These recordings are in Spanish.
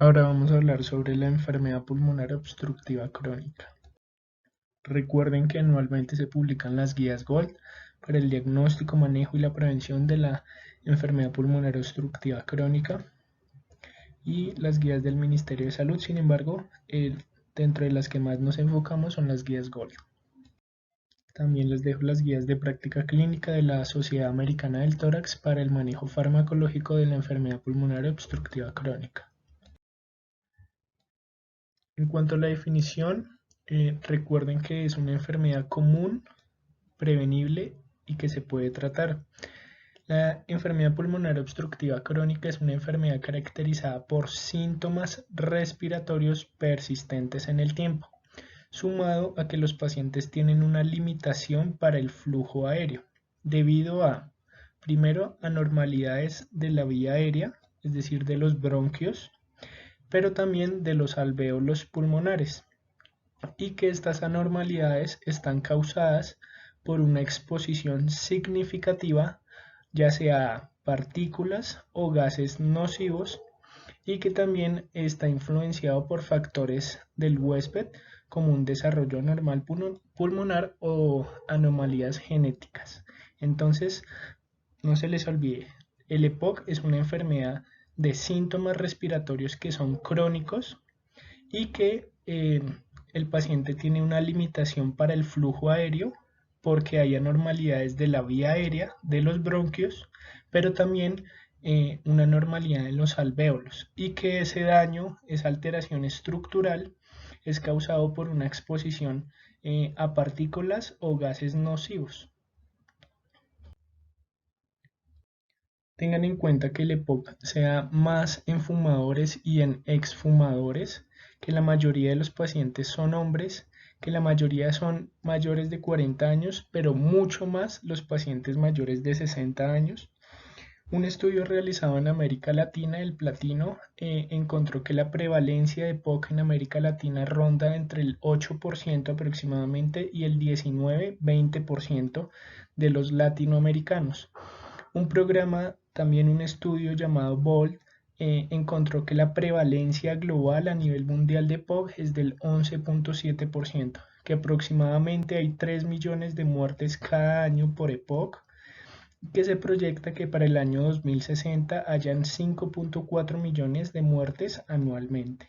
Ahora vamos a hablar sobre la enfermedad pulmonar obstructiva crónica. Recuerden que anualmente se publican las guías GOLD para el diagnóstico, manejo y la prevención de la enfermedad pulmonar obstructiva crónica y las guías del Ministerio de Salud. Sin embargo, dentro de las que más nos enfocamos son las guías GOLD. También les dejo las guías de práctica clínica de la Sociedad Americana del Tórax para el manejo farmacológico de la enfermedad pulmonar obstructiva crónica. En cuanto a la definición, recuerden que es una enfermedad común, prevenible y que se puede tratar. La enfermedad pulmonar obstructiva crónica es una enfermedad caracterizada por síntomas respiratorios persistentes en el tiempo, sumado a que los pacientes tienen una limitación para el flujo aéreo, debido a, primero, anormalidades de la vía aérea, es decir, de los bronquios, pero también de los alvéolos pulmonares, y que estas anormalidades están causadas por una exposición significativa, ya sea a partículas o gases nocivos, y que también está influenciado por factores del huésped como un desarrollo anormal pulmonar o anomalías genéticas. Entonces, no se les olvide, el EPOC es una enfermedad de síntomas respiratorios que son crónicos y que el paciente tiene una limitación para el flujo aéreo porque hay anormalidades de la vía aérea, de los bronquios, pero también una anormalidad en los alvéolos y que ese daño, esa alteración estructural es causado por una exposición a partículas o gases nocivos. Tengan en cuenta que el EPOC se da más en fumadores y en exfumadores, que la mayoría de los pacientes son hombres, que la mayoría son mayores de 40 años, pero mucho más los pacientes mayores de 60 años. Un estudio realizado en América Latina, el Platino, encontró que la prevalencia de EPOC en América Latina ronda entre el 8% aproximadamente y el 19-20% de los latinoamericanos. Un programa, también un estudio llamado BOLD, encontró que la prevalencia global a nivel mundial de EPOC es del 11.7%, que aproximadamente hay 3 millones de muertes cada año por EPOC, que se proyecta que para el año 2060 hayan 5.4 millones de muertes anualmente.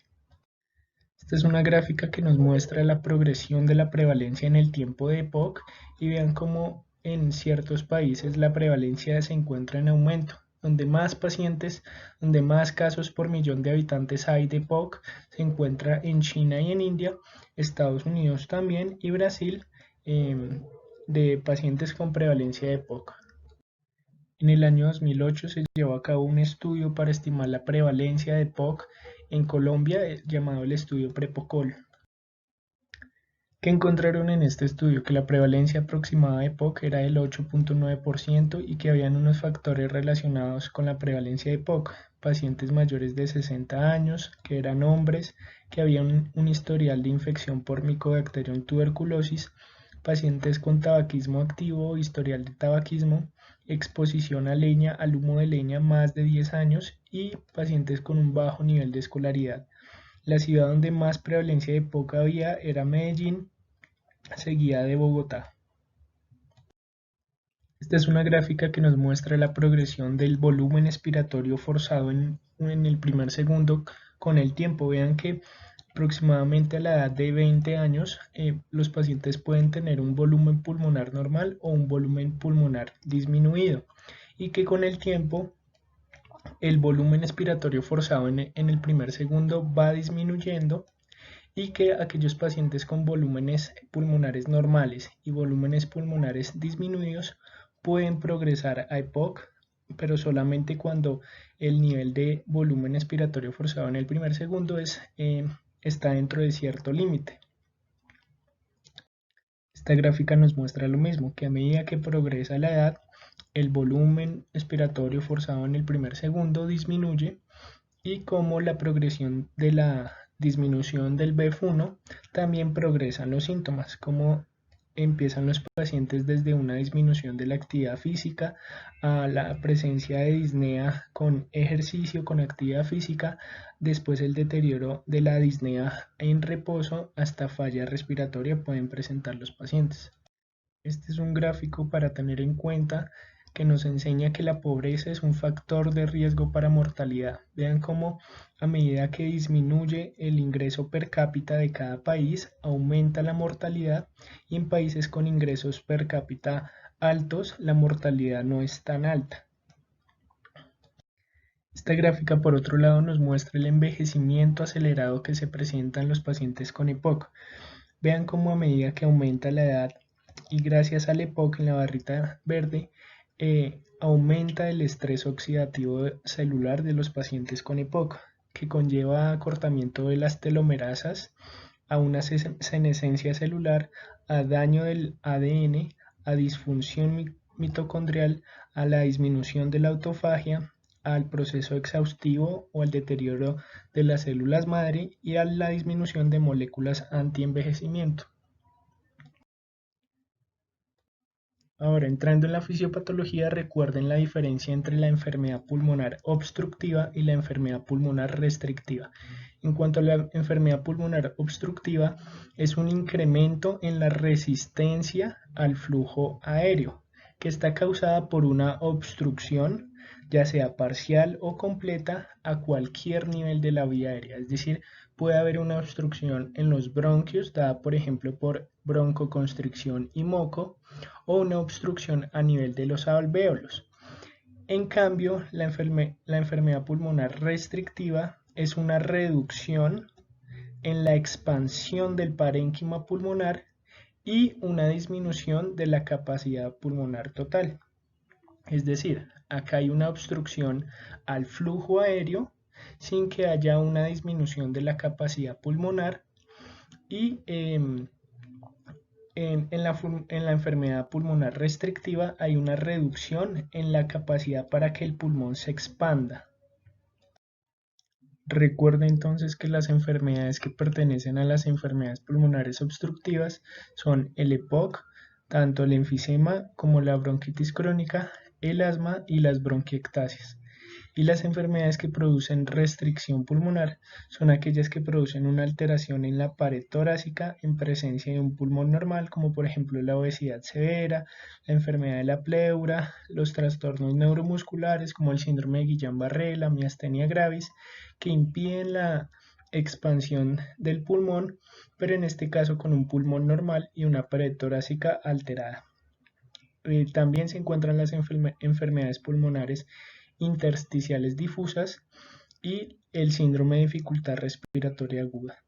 Esta es una gráfica que nos muestra la progresión de la prevalencia en el tiempo de EPOC y vean cómo en ciertos países la prevalencia se encuentra en aumento, donde más pacientes, donde más casos por millón de habitantes hay de EPOC, se encuentra en China y en India, Estados Unidos también y Brasil, de pacientes con prevalencia de EPOC. En el año 2008 se llevó a cabo un estudio para estimar la prevalencia de EPOC en Colombia, llamado el estudio Prepocol. ¿Qué encontraron en este estudio? Que la prevalencia aproximada de EPOC era del 8.9% y que habían unos factores relacionados con la prevalencia de EPOC: pacientes mayores de 60 años, que eran hombres, que habían un historial de infección por Mycobacterium tuberculosis, pacientes con tabaquismo activo, historial de tabaquismo, exposición a leña, al humo de leña más de 10 años y pacientes con un bajo nivel de escolaridad. La ciudad donde más prevalencia de EPOC había era Medellín, seguida de Bogotá. Esta es una gráfica que nos muestra la progresión del volumen expiratorio forzado en el primer segundo con el tiempo. Vean que aproximadamente a la edad de 20 años los pacientes pueden tener un volumen pulmonar normal o un volumen pulmonar disminuido y que con el tiempo el volumen expiratorio forzado en el primer segundo va disminuyendo y que aquellos pacientes con volúmenes pulmonares normales y volúmenes pulmonares disminuidos pueden progresar a EPOC, pero solamente cuando el nivel de volumen expiratorio forzado en el primer segundo está dentro de cierto límite. Esta gráfica nos muestra lo mismo, que a medida que progresa la edad, el volumen expiratorio forzado en el primer segundo disminuye y como la progresión de la disminución del BEF1 también progresan los síntomas, como empiezan los pacientes desde una disminución de la actividad física a la presencia de disnea con ejercicio, con actividad física, después el deterioro de la disnea en reposo hasta falla respiratoria pueden presentar los pacientes. Este es un gráfico para tener en cuenta que nos enseña que la pobreza es un factor de riesgo para mortalidad. Vean cómo a medida que disminuye el ingreso per cápita de cada país, aumenta la mortalidad y en países con ingresos per cápita altos, la mortalidad no es tan alta. Esta gráfica, por otro lado, nos muestra el envejecimiento acelerado que se presenta en los pacientes con EPOC. Vean cómo a medida que aumenta la edad y gracias al EPOC en la barrita verde, aumenta el estrés oxidativo celular de los pacientes con EPOC, que conlleva acortamiento de las telomerasas, a una senescencia celular, a daño del ADN, a disfunción mitocondrial, a la disminución de la autofagia, al proceso exhaustivo o al deterioro de las células madre y a la disminución de moléculas anti-envejecimiento. Ahora, entrando en la fisiopatología, recuerden la diferencia entre la enfermedad pulmonar obstructiva y la enfermedad pulmonar restrictiva. En cuanto a la enfermedad pulmonar obstructiva, es un incremento en la resistencia al flujo aéreo, que está causada por una obstrucción, ya sea parcial o completa, a cualquier nivel de la vía aérea. Es decir, puede haber una obstrucción en los bronquios, dada por ejemplo por broncoconstricción y moco, o una obstrucción a nivel de los alvéolos. En cambio, la enfermedad pulmonar restrictiva es una reducción en la expansión del parénquima pulmonar y una disminución de la capacidad pulmonar total. Es decir, acá hay una obstrucción al flujo aéreo sin que haya una disminución de la capacidad pulmonar y en la enfermedad pulmonar restrictiva hay una reducción en la capacidad para que el pulmón se expanda. Recuerda entonces que las enfermedades que pertenecen a las enfermedades pulmonares obstructivas son el EPOC, tanto el enfisema como la bronquitis crónica, el asma y las bronquiectasias. Y las enfermedades que producen restricción pulmonar son aquellas que producen una alteración en la pared torácica en presencia de un pulmón normal, como por ejemplo la obesidad severa, la enfermedad de la pleura, los trastornos neuromusculares como el síndrome de Guillain-Barré, la miastenia gravis, que impiden la expansión del pulmón, pero en este caso con un pulmón normal y una pared torácica alterada. También se encuentran las enfermedades pulmonares intersticiales difusas y el síndrome de dificultad respiratoria aguda.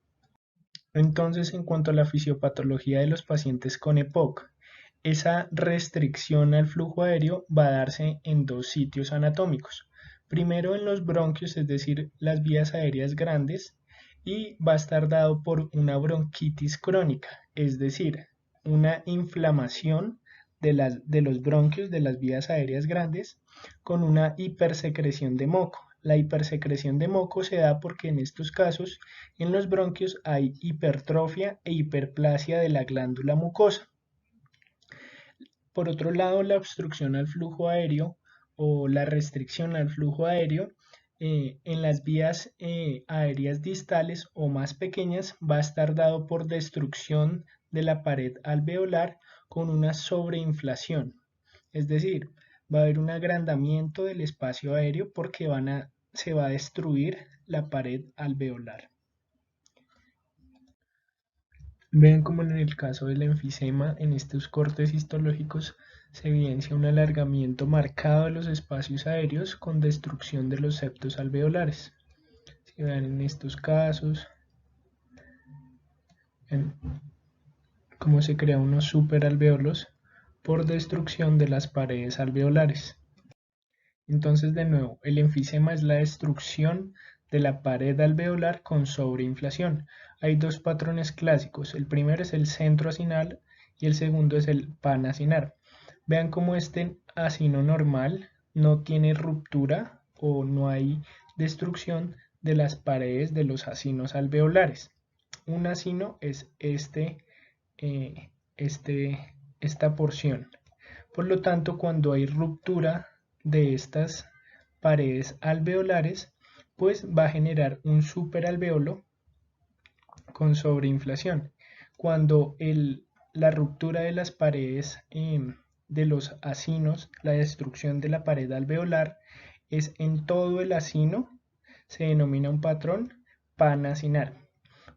Entonces, en cuanto a la fisiopatología de los pacientes con EPOC, esa restricción al flujo aéreo va a darse en dos sitios anatómicos. Primero en los bronquios, es decir, las vías aéreas grandes, y va a estar dado por una bronquitis crónica, es decir, una inflamación de los bronquios, de las vías aéreas grandes, con una hipersecreción de moco. La hipersecreción de moco se da porque en estos casos en los bronquios hay hipertrofia e hiperplasia de la glándula mucosa. Por otro lado, la obstrucción al flujo aéreo o la restricción al flujo aéreo en las vías aéreas distales o más pequeñas va a estar dado por destrucción de la pared alveolar con una sobreinflación. Es decir, va a haber un agrandamiento del espacio aéreo porque se va a destruir la pared alveolar. Ven como en el caso del enfisema, en estos cortes histológicos se evidencia un alargamiento marcado de los espacios aéreos con destrucción de los septos alveolares. Si ven en estos casos, cómo se crean unos superalveolos por destrucción de las paredes alveolares. Entonces, de nuevo, el enfisema es la destrucción de la pared alveolar con sobreinflación. Hay dos patrones clásicos. El primero es el centro acinal y el segundo es el panacinar. Vean cómo este acino normal no tiene ruptura o no hay destrucción de las paredes de los acinos alveolares. Un acino es este esta porción. Por lo tanto, cuando hay ruptura de estas paredes alveolares, pues va a generar un superalveolo con sobreinflación. Cuando la ruptura de las paredes de los acinos, la destrucción de la pared alveolar, es en todo el acino, se denomina un patrón panacinar.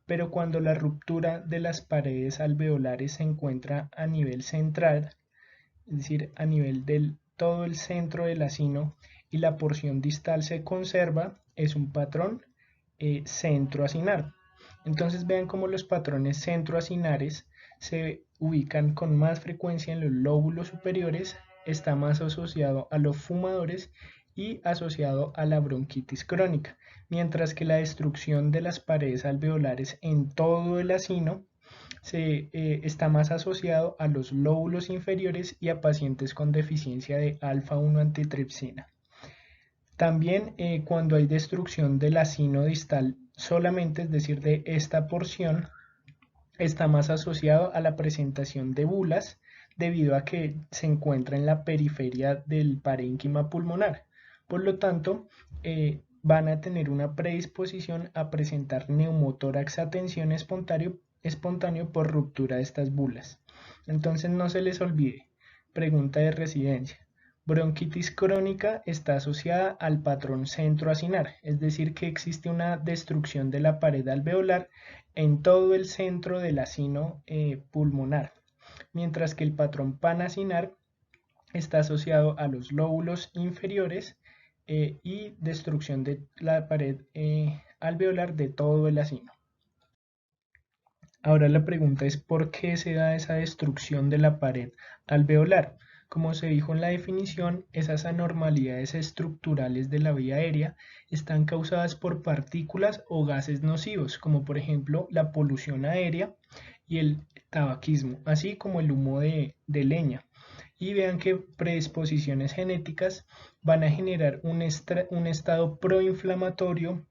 Pero cuando la ruptura de las paredes alveolares se encuentra a nivel central, es decir, a nivel del todo el centro del acino y la porción distal se conserva, es un patrón centroacinar. Entonces vean cómo los patrones centroacinares se ubican con más frecuencia en los lóbulos superiores, está más asociado a los fumadores y asociado a la bronquitis crónica, mientras que la destrucción de las paredes alveolares en todo el acino está más asociado a los lóbulos inferiores y a pacientes con deficiencia de alfa-1 antitripsina. También cuando hay destrucción del acino distal solamente, es decir, de esta porción, está más asociado a la presentación de bulas debido a que se encuentra en la periferia del parénquima pulmonar. Por lo tanto, van a tener una predisposición a presentar neumotórax a tensión espontáneo por ruptura de estas bulas. Entonces no se les olvide, pregunta de residencia. Bronquitis crónica está asociada al patrón centroacinar, es decir, que existe una destrucción de la pared alveolar en todo el centro del acino pulmonar, mientras que el patrón panacinar está asociado a los lóbulos inferiores y destrucción de la pared alveolar de todo el acino. Ahora la pregunta es ¿por qué se da esa destrucción de la pared alveolar? Como se dijo en la definición, esas anormalidades estructurales de la vía aérea están causadas por partículas o gases nocivos, como por ejemplo la polución aérea y el tabaquismo, así como el humo de leña. Y vean que predisposiciones genéticas van a generar un estado proinflamatorio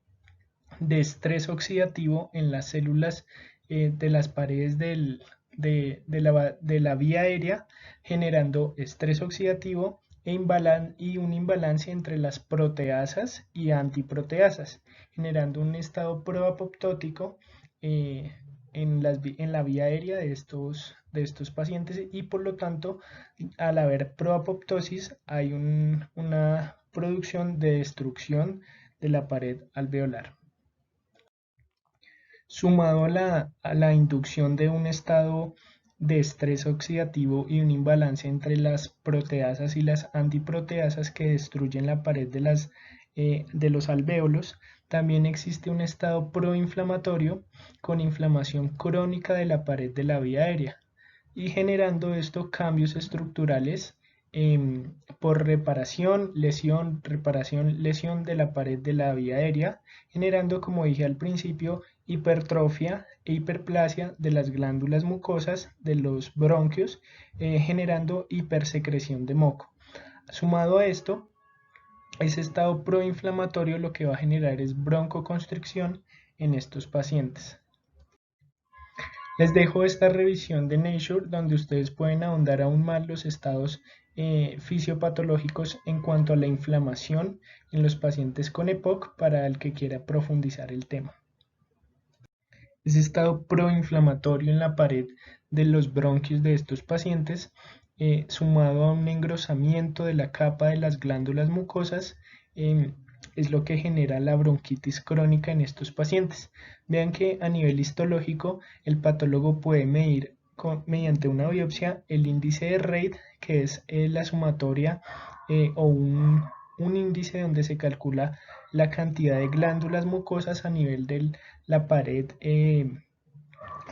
de estrés oxidativo en las células de las paredes de la vía aérea, generando estrés oxidativo y un imbalance entre las proteasas y antiproteasas, generando un estado proapoptótico en la vía aérea de estos pacientes y por lo tanto al haber proapoptosis hay una producción de destrucción de la pared alveolar. Sumado a la inducción de un estado de estrés oxidativo y un imbalance entre las proteasas y las antiproteasas que destruyen la pared de los alvéolos, también existe un estado proinflamatorio con inflamación crónica de la pared de la vía aérea y generando esto cambios estructurales por reparación, lesión de la pared de la vía aérea, generando, como dije al principio, hipertrofia e hiperplasia de las glándulas mucosas de los bronquios, generando hipersecreción de moco. Sumado a esto, ese estado proinflamatorio lo que va a generar es broncoconstricción en estos pacientes. Les dejo esta revisión de Nature donde ustedes pueden ahondar aún más los estados fisiopatológicos en cuanto a la inflamación en los pacientes con EPOC para el que quiera profundizar el tema. Ese estado proinflamatorio en la pared de los bronquios de estos pacientes, sumado a un engrosamiento de la capa de las glándulas mucosas, es lo que genera la bronquitis crónica en estos pacientes. Vean que a nivel histológico el patólogo puede medir mediante una biopsia el índice de Reid, que es la sumatoria o un índice donde se calcula la cantidad de glándulas mucosas a nivel de la pared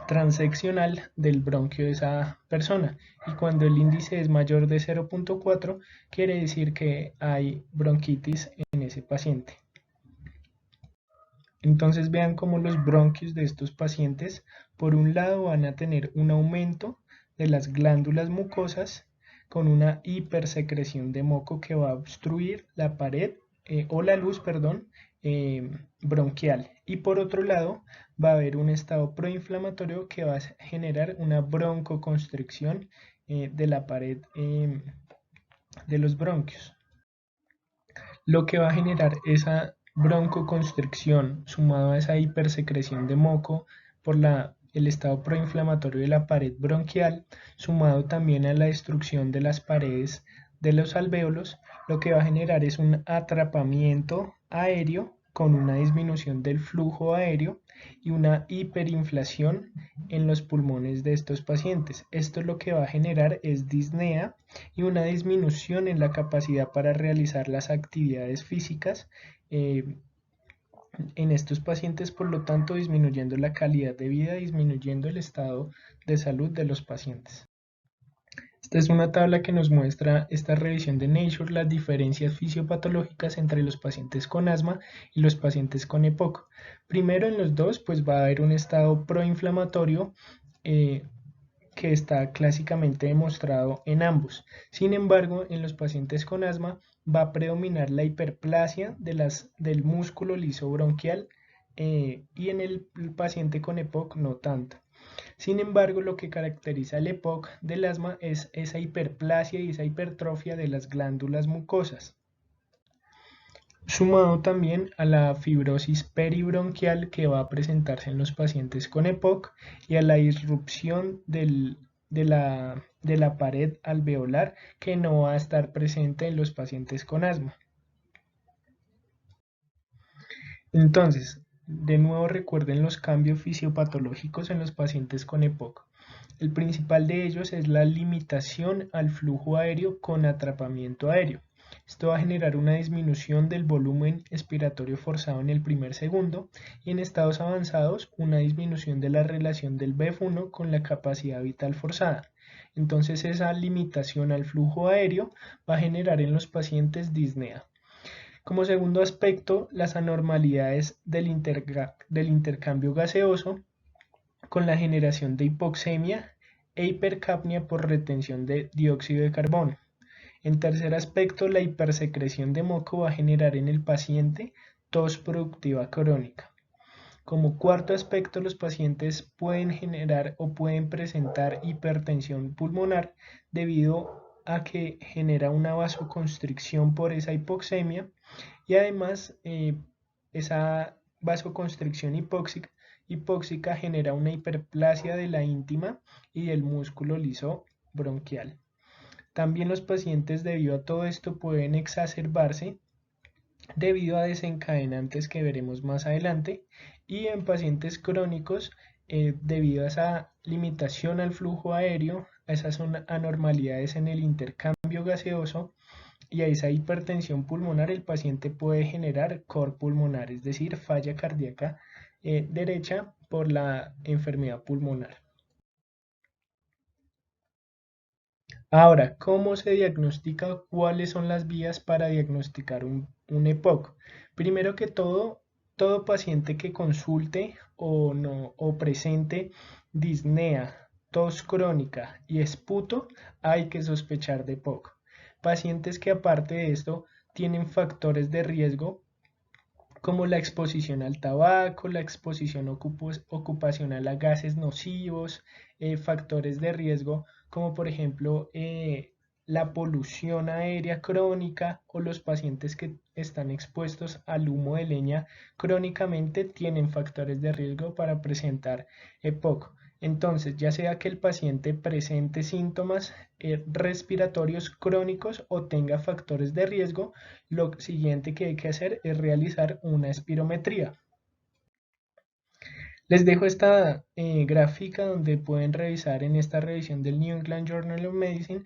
transeccional del bronquio de esa persona, y cuando el índice es mayor de 0.4 quiere decir que hay bronquitis en ese paciente. Entonces vean cómo los bronquios de estos pacientes por un lado van a tener un aumento de las glándulas mucosas con una hipersecreción de moco que va a obstruir la pared o la luz, perdón, bronquial. Y por otro lado, va a haber un estado proinflamatorio que va a generar una broncoconstricción de la pared de los bronquios. Lo que va a generar esa broncoconstricción sumado a esa hipersecreción de moco por el estado proinflamatorio de la pared bronquial, sumado también a la destrucción de las paredes de los alvéolos, lo que va a generar es un atrapamiento aéreo con una disminución del flujo aéreo y una hiperinflación en los pulmones de estos pacientes. Esto lo que va a generar es disnea y una disminución en la capacidad para realizar las actividades físicas en estos pacientes, por lo tanto disminuyendo la calidad de vida, disminuyendo el estado de salud de los pacientes. Esta es una tabla que nos muestra esta revisión de Nature, las diferencias fisiopatológicas entre los pacientes con asma y los pacientes con EPOC. Primero en los dos pues va a haber un estado proinflamatorio que está clásicamente demostrado en ambos. Sin embargo, en los pacientes con asma va a predominar la hiperplasia del músculo liso bronquial y en el paciente con EPOC no tanto. Sin embargo, lo que caracteriza el EPOC del asma es esa hiperplasia y esa hipertrofia de las glándulas mucosas, sumado también a la fibrosis peribronquial que va a presentarse en los pacientes con EPOC y a la disrupción de la pared alveolar que no va a estar presente en los pacientes con asma. Entonces, de nuevo recuerden los cambios fisiopatológicos en los pacientes con EPOC. El principal de ellos es la limitación al flujo aéreo con atrapamiento aéreo. Esto va a generar una disminución del volumen expiratorio forzado en el primer segundo y en estados avanzados una disminución de la relación del BF1 con la capacidad vital forzada. Entonces esa limitación al flujo aéreo va a generar en los pacientes disnea. Como segundo aspecto, las anormalidades del intercambio gaseoso con la generación de hipoxemia e hipercapnia por retención de dióxido de carbono. En tercer aspecto, la hipersecreción de moco va a generar en el paciente tos productiva crónica. Como cuarto aspecto, los pacientes pueden generar o pueden presentar hipertensión pulmonar debido a que genera una vasoconstricción por esa hipoxemia y además esa vasoconstricción hipóxica genera una hiperplasia de la íntima y del músculo liso bronquial. También los pacientes debido a todo esto pueden exacerbarse debido a desencadenantes que veremos más adelante y en pacientes crónicos debido a esa limitación al flujo aéreo, a esas anormalidades en el intercambio gaseoso y a esa hipertensión pulmonar, el paciente puede generar cor pulmonar, es decir, falla cardíaca derecha por la enfermedad pulmonar. Ahora, ¿cómo se diagnostica? ¿Cuáles son las vías para diagnosticar un EPOC? Primero que todo paciente que consulte o presente disnea, tos crónica y esputo, hay que sospechar de EPOC. Pacientes que aparte de esto tienen factores de riesgo como la exposición al tabaco, la exposición ocupacional a gases nocivos, factores de riesgo como por ejemplo la polución aérea crónica o los pacientes que están expuestos al humo de leña crónicamente tienen factores de riesgo para presentar EPOC. Entonces, ya sea que el paciente presente síntomas respiratorios crónicos o tenga factores de riesgo, lo siguiente que hay que hacer es realizar una espirometría. Les dejo esta gráfica donde pueden revisar en esta revisión del New England Journal of Medicine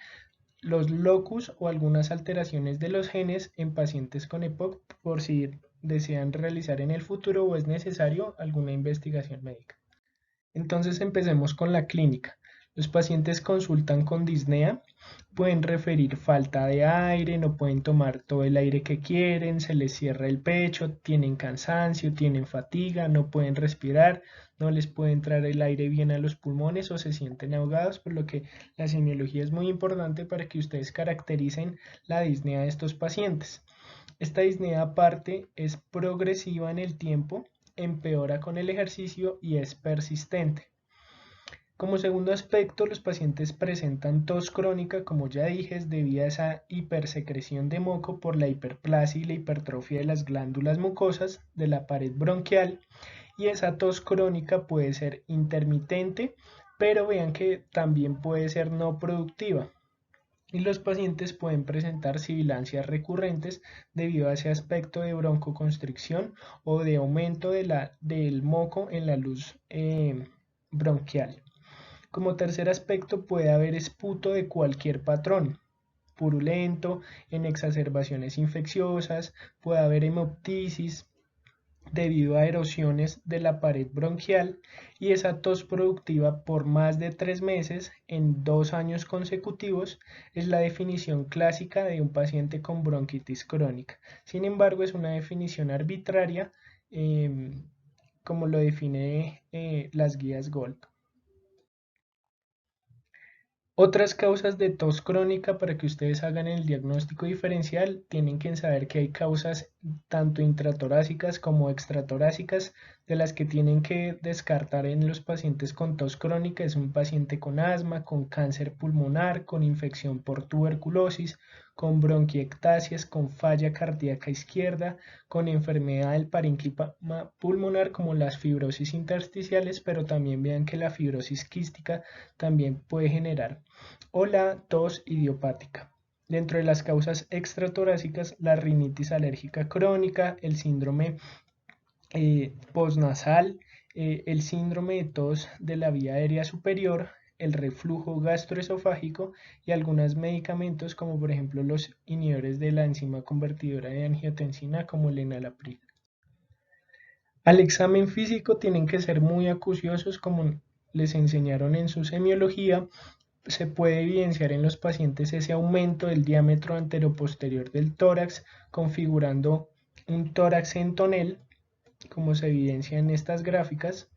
los locus o algunas alteraciones de los genes en pacientes con EPOC por si desean realizar en el futuro o es necesario alguna investigación médica. Entonces empecemos con la clínica. Los pacientes consultan con disnea, pueden referir falta de aire, no pueden tomar todo el aire que quieren, se les cierra el pecho, tienen cansancio, tienen fatiga, no pueden respirar, no les puede entrar el aire bien a los pulmones o se sienten ahogados, por lo que la semiología es muy importante para que ustedes caractericen la disnea de estos pacientes. Esta disnea aparte es progresiva en el tiempo, empeora con el ejercicio y es persistente. Como segundo aspecto, los pacientes presentan tos crónica, como ya dije, es debido a esa hipersecreción de moco por la hiperplasia y la hipertrofia de las glándulas mucosas de la pared bronquial, y esa tos crónica puede ser intermitente, pero vean que también puede ser no productiva. Y los pacientes pueden presentar sibilancias recurrentes debido a ese aspecto de broncoconstricción o de aumento del moco en la luz bronquial. Como tercer aspecto puede haber esputo de cualquier patrón, purulento, en exacerbaciones infecciosas, puede haber hemoptisis debido a erosiones de la pared bronquial, y esa tos productiva por más de 3 meses en 2 años consecutivos es la definición clásica de un paciente con bronquitis crónica. Sin embargo, es una definición arbitraria, como lo define las guías GOLD. Otras causas de tos crónica, para que ustedes hagan el diagnóstico diferencial, tienen que saber que hay causas tanto intratorácicas como extratorácicas, de las que tienen que descartar en los pacientes con tos crónica. Es un paciente con asma, con cáncer pulmonar, con infección por tuberculosis, con bronquiectasias, con falla cardíaca izquierda, con enfermedad del parénquima pulmonar como las fibrosis intersticiales, pero también vean que la fibrosis quística también puede generar, o la tos idiopática. Dentro de las causas extratorácicas, la rinitis alérgica crónica, el síndrome postnasal, el síndrome de tos de la vía aérea superior, el reflujo gastroesofágico y algunos medicamentos como por ejemplo los inhibidores de la enzima convertidora de angiotensina como el enalapril. Al examen físico tienen que ser muy acuciosos, como les enseñaron en su semiología. Se puede evidenciar en los pacientes ese aumento del diámetro anteroposterior del tórax, configurando un tórax en tonel, como se evidencia en estas gráficas.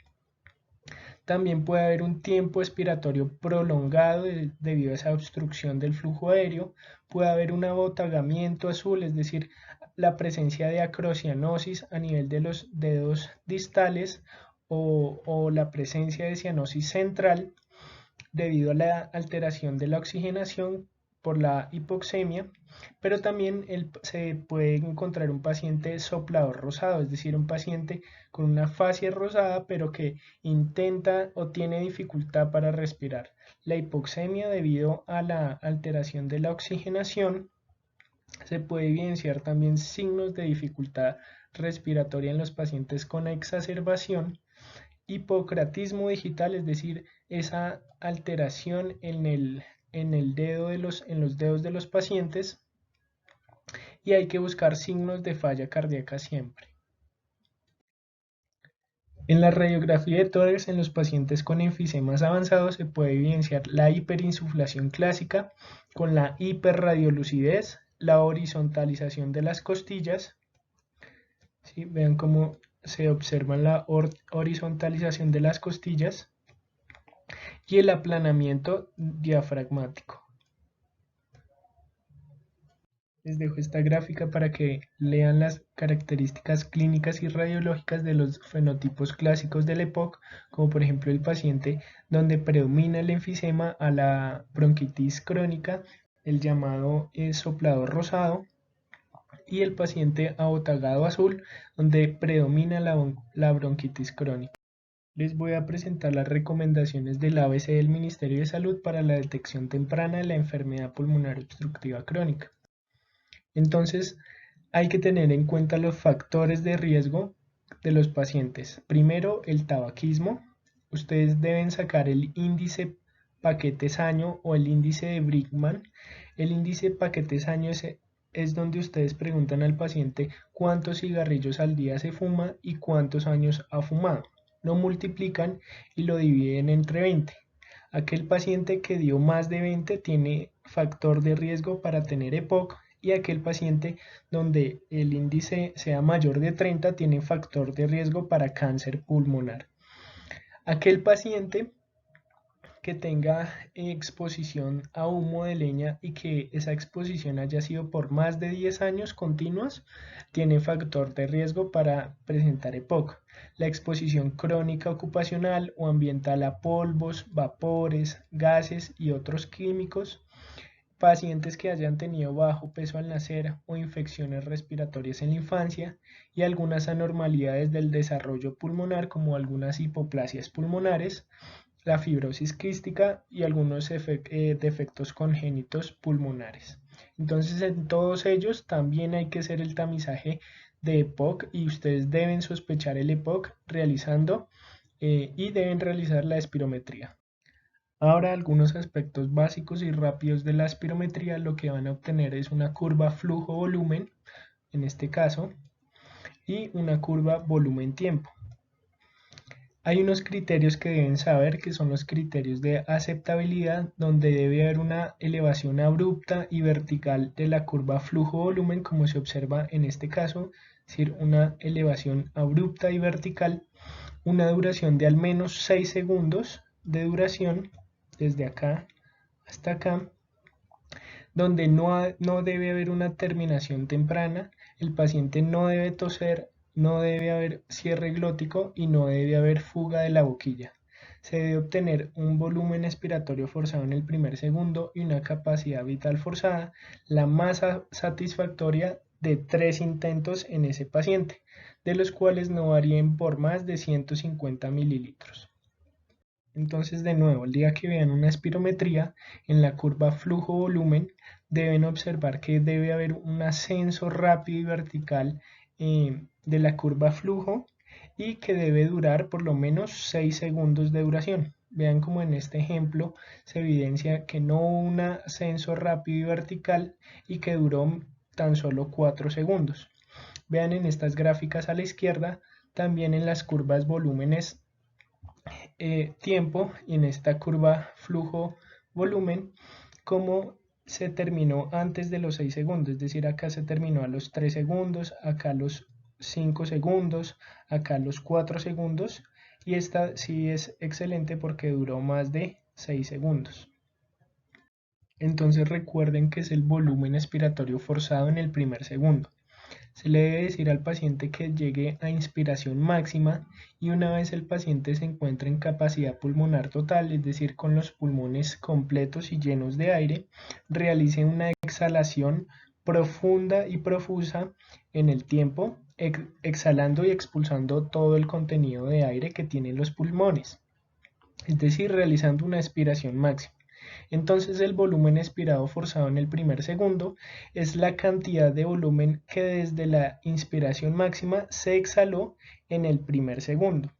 También puede haber un tiempo expiratorio prolongado debido a esa obstrucción del flujo aéreo. Puede haber un abotagamiento azul, es decir, la presencia de acrocianosis a nivel de los dedos distales, o la presencia de cianosis central debido a la alteración de la oxigenación por la hipoxemia. Pero también se puede encontrar un paciente soplador rosado, es decir, un paciente con una fascia rosada pero que intenta o tiene dificultad para respirar. La hipoxemia, debido a la alteración de la oxigenación, se puede evidenciar también signos de dificultad respiratoria en los pacientes con exacerbación. Hipocratismo digital, es decir, esa alteración en los dedos de los pacientes, y hay que buscar signos de falla cardíaca siempre. En la radiografía de tórax en los pacientes con enfisemas avanzados se puede evidenciar la hiperinsuflación clásica con la hiperradiolucidez, la horizontalización de las costillas. ¿Sí? Vean cómo se observa la horizontalización de las costillas y el aplanamiento diafragmático. Les dejo esta gráfica para que lean las características clínicas y radiológicas de los fenotipos clásicos del EPOC, como por ejemplo el paciente donde predomina el enfisema a la bronquitis crónica, el llamado soplador rosado, y el paciente abotagado azul, donde predomina la bronquitis crónica. Les voy a presentar las recomendaciones del ABC del Ministerio de Salud para la detección temprana de la enfermedad pulmonar obstructiva crónica. Entonces, hay que tener en cuenta los factores de riesgo de los pacientes. Primero, el tabaquismo. Ustedes deben sacar el índice paquete-saño o el índice de Brickman. El índice paquete-saño es donde ustedes preguntan al paciente cuántos cigarrillos al día se fuma y cuántos años ha fumado. Lo multiplican y lo dividen entre 20. Aquel paciente que dio más de 20 tiene factor de riesgo para tener EPOC, y aquel paciente donde el índice sea mayor de 30 tiene factor de riesgo para cáncer pulmonar. Aquel paciente que tenga exposición a humo de leña y que esa exposición haya sido por más de 10 años continuos, tiene factor de riesgo para presentar EPOC. La exposición crónica ocupacional o ambiental a polvos, vapores, gases y otros químicos. Pacientes que hayan tenido bajo peso al nacer o infecciones respiratorias en la infancia y algunas anormalidades del desarrollo pulmonar como algunas hipoplasias pulmonares, la fibrosis quística y algunos defectos congénitos pulmonares. Entonces en todos ellos también hay que hacer el tamizaje de EPOC y ustedes deben sospechar el EPOC realizando y deben realizar la espirometría. Ahora algunos aspectos básicos y rápidos de la espirometría, lo que van a obtener es una curva flujo-volumen, en este caso, y una curva volumen-tiempo. Hay unos criterios que deben saber que son los criterios de aceptabilidad, donde debe haber una elevación abrupta y vertical de la curva flujo-volumen, como se observa en este caso, es decir, una elevación abrupta y vertical, una duración de al menos 6 segundos de duración, desde acá hasta acá, donde no debe haber una terminación temprana, el paciente no debe toser, no debe haber cierre glótico y no debe haber fuga de la boquilla. Se debe obtener un volumen expiratorio forzado en el primer segundo y una capacidad vital forzada, la más satisfactoria de 3 intentos en ese paciente, de los cuales no varíen por más de 150 mililitros. Entonces, de nuevo, el día que vean una espirometría, en la curva flujo-volumen, deben observar que debe haber un ascenso rápido y vertical de la curva flujo y que debe durar por lo menos 6 segundos de duración. Vean como en este ejemplo se evidencia que no hubo un ascenso rápido y vertical y que duró tan solo 4 segundos. Vean en estas gráficas a la izquierda, también en las curvas volúmenes tiempo y en esta curva flujo volumen como se terminó antes de los 6 segundos, es decir, acá se terminó a los 3 segundos, acá a los 5 segundos, acá a los 4 segundos y esta sí es excelente porque duró más de 6 segundos. Entonces recuerden que es el volumen expiratorio forzado en el primer segundo. Se le debe decir al paciente que llegue a inspiración máxima y una vez el paciente se encuentre en capacidad pulmonar total, es decir, con los pulmones completos y llenos de aire, realice una exhalación profunda y profusa en el tiempo, exhalando y expulsando todo el contenido de aire que tienen los pulmones, es decir, realizando una expiración máxima. Entonces el volumen expirado forzado en el primer segundo es la cantidad de volumen que desde la inspiración máxima se exhaló en el primer segundo.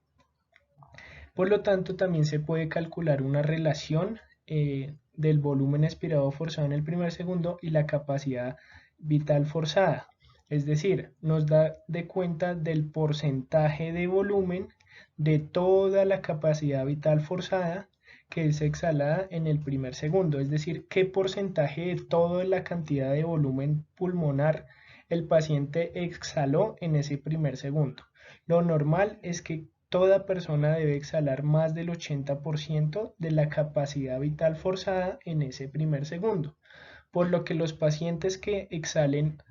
Por lo tanto, también se puede calcular una relación del volumen expirado forzado en el primer segundo y la capacidad vital forzada. Es decir, nos da de cuenta del porcentaje de volumen de toda la capacidad vital forzada que es exhalada en el primer segundo, es decir, qué porcentaje de toda la cantidad de volumen pulmonar el paciente exhaló en ese primer segundo. Lo normal es que toda persona debe exhalar más del 80% de la capacidad vital forzada en ese primer segundo, por lo que los pacientes que exhalen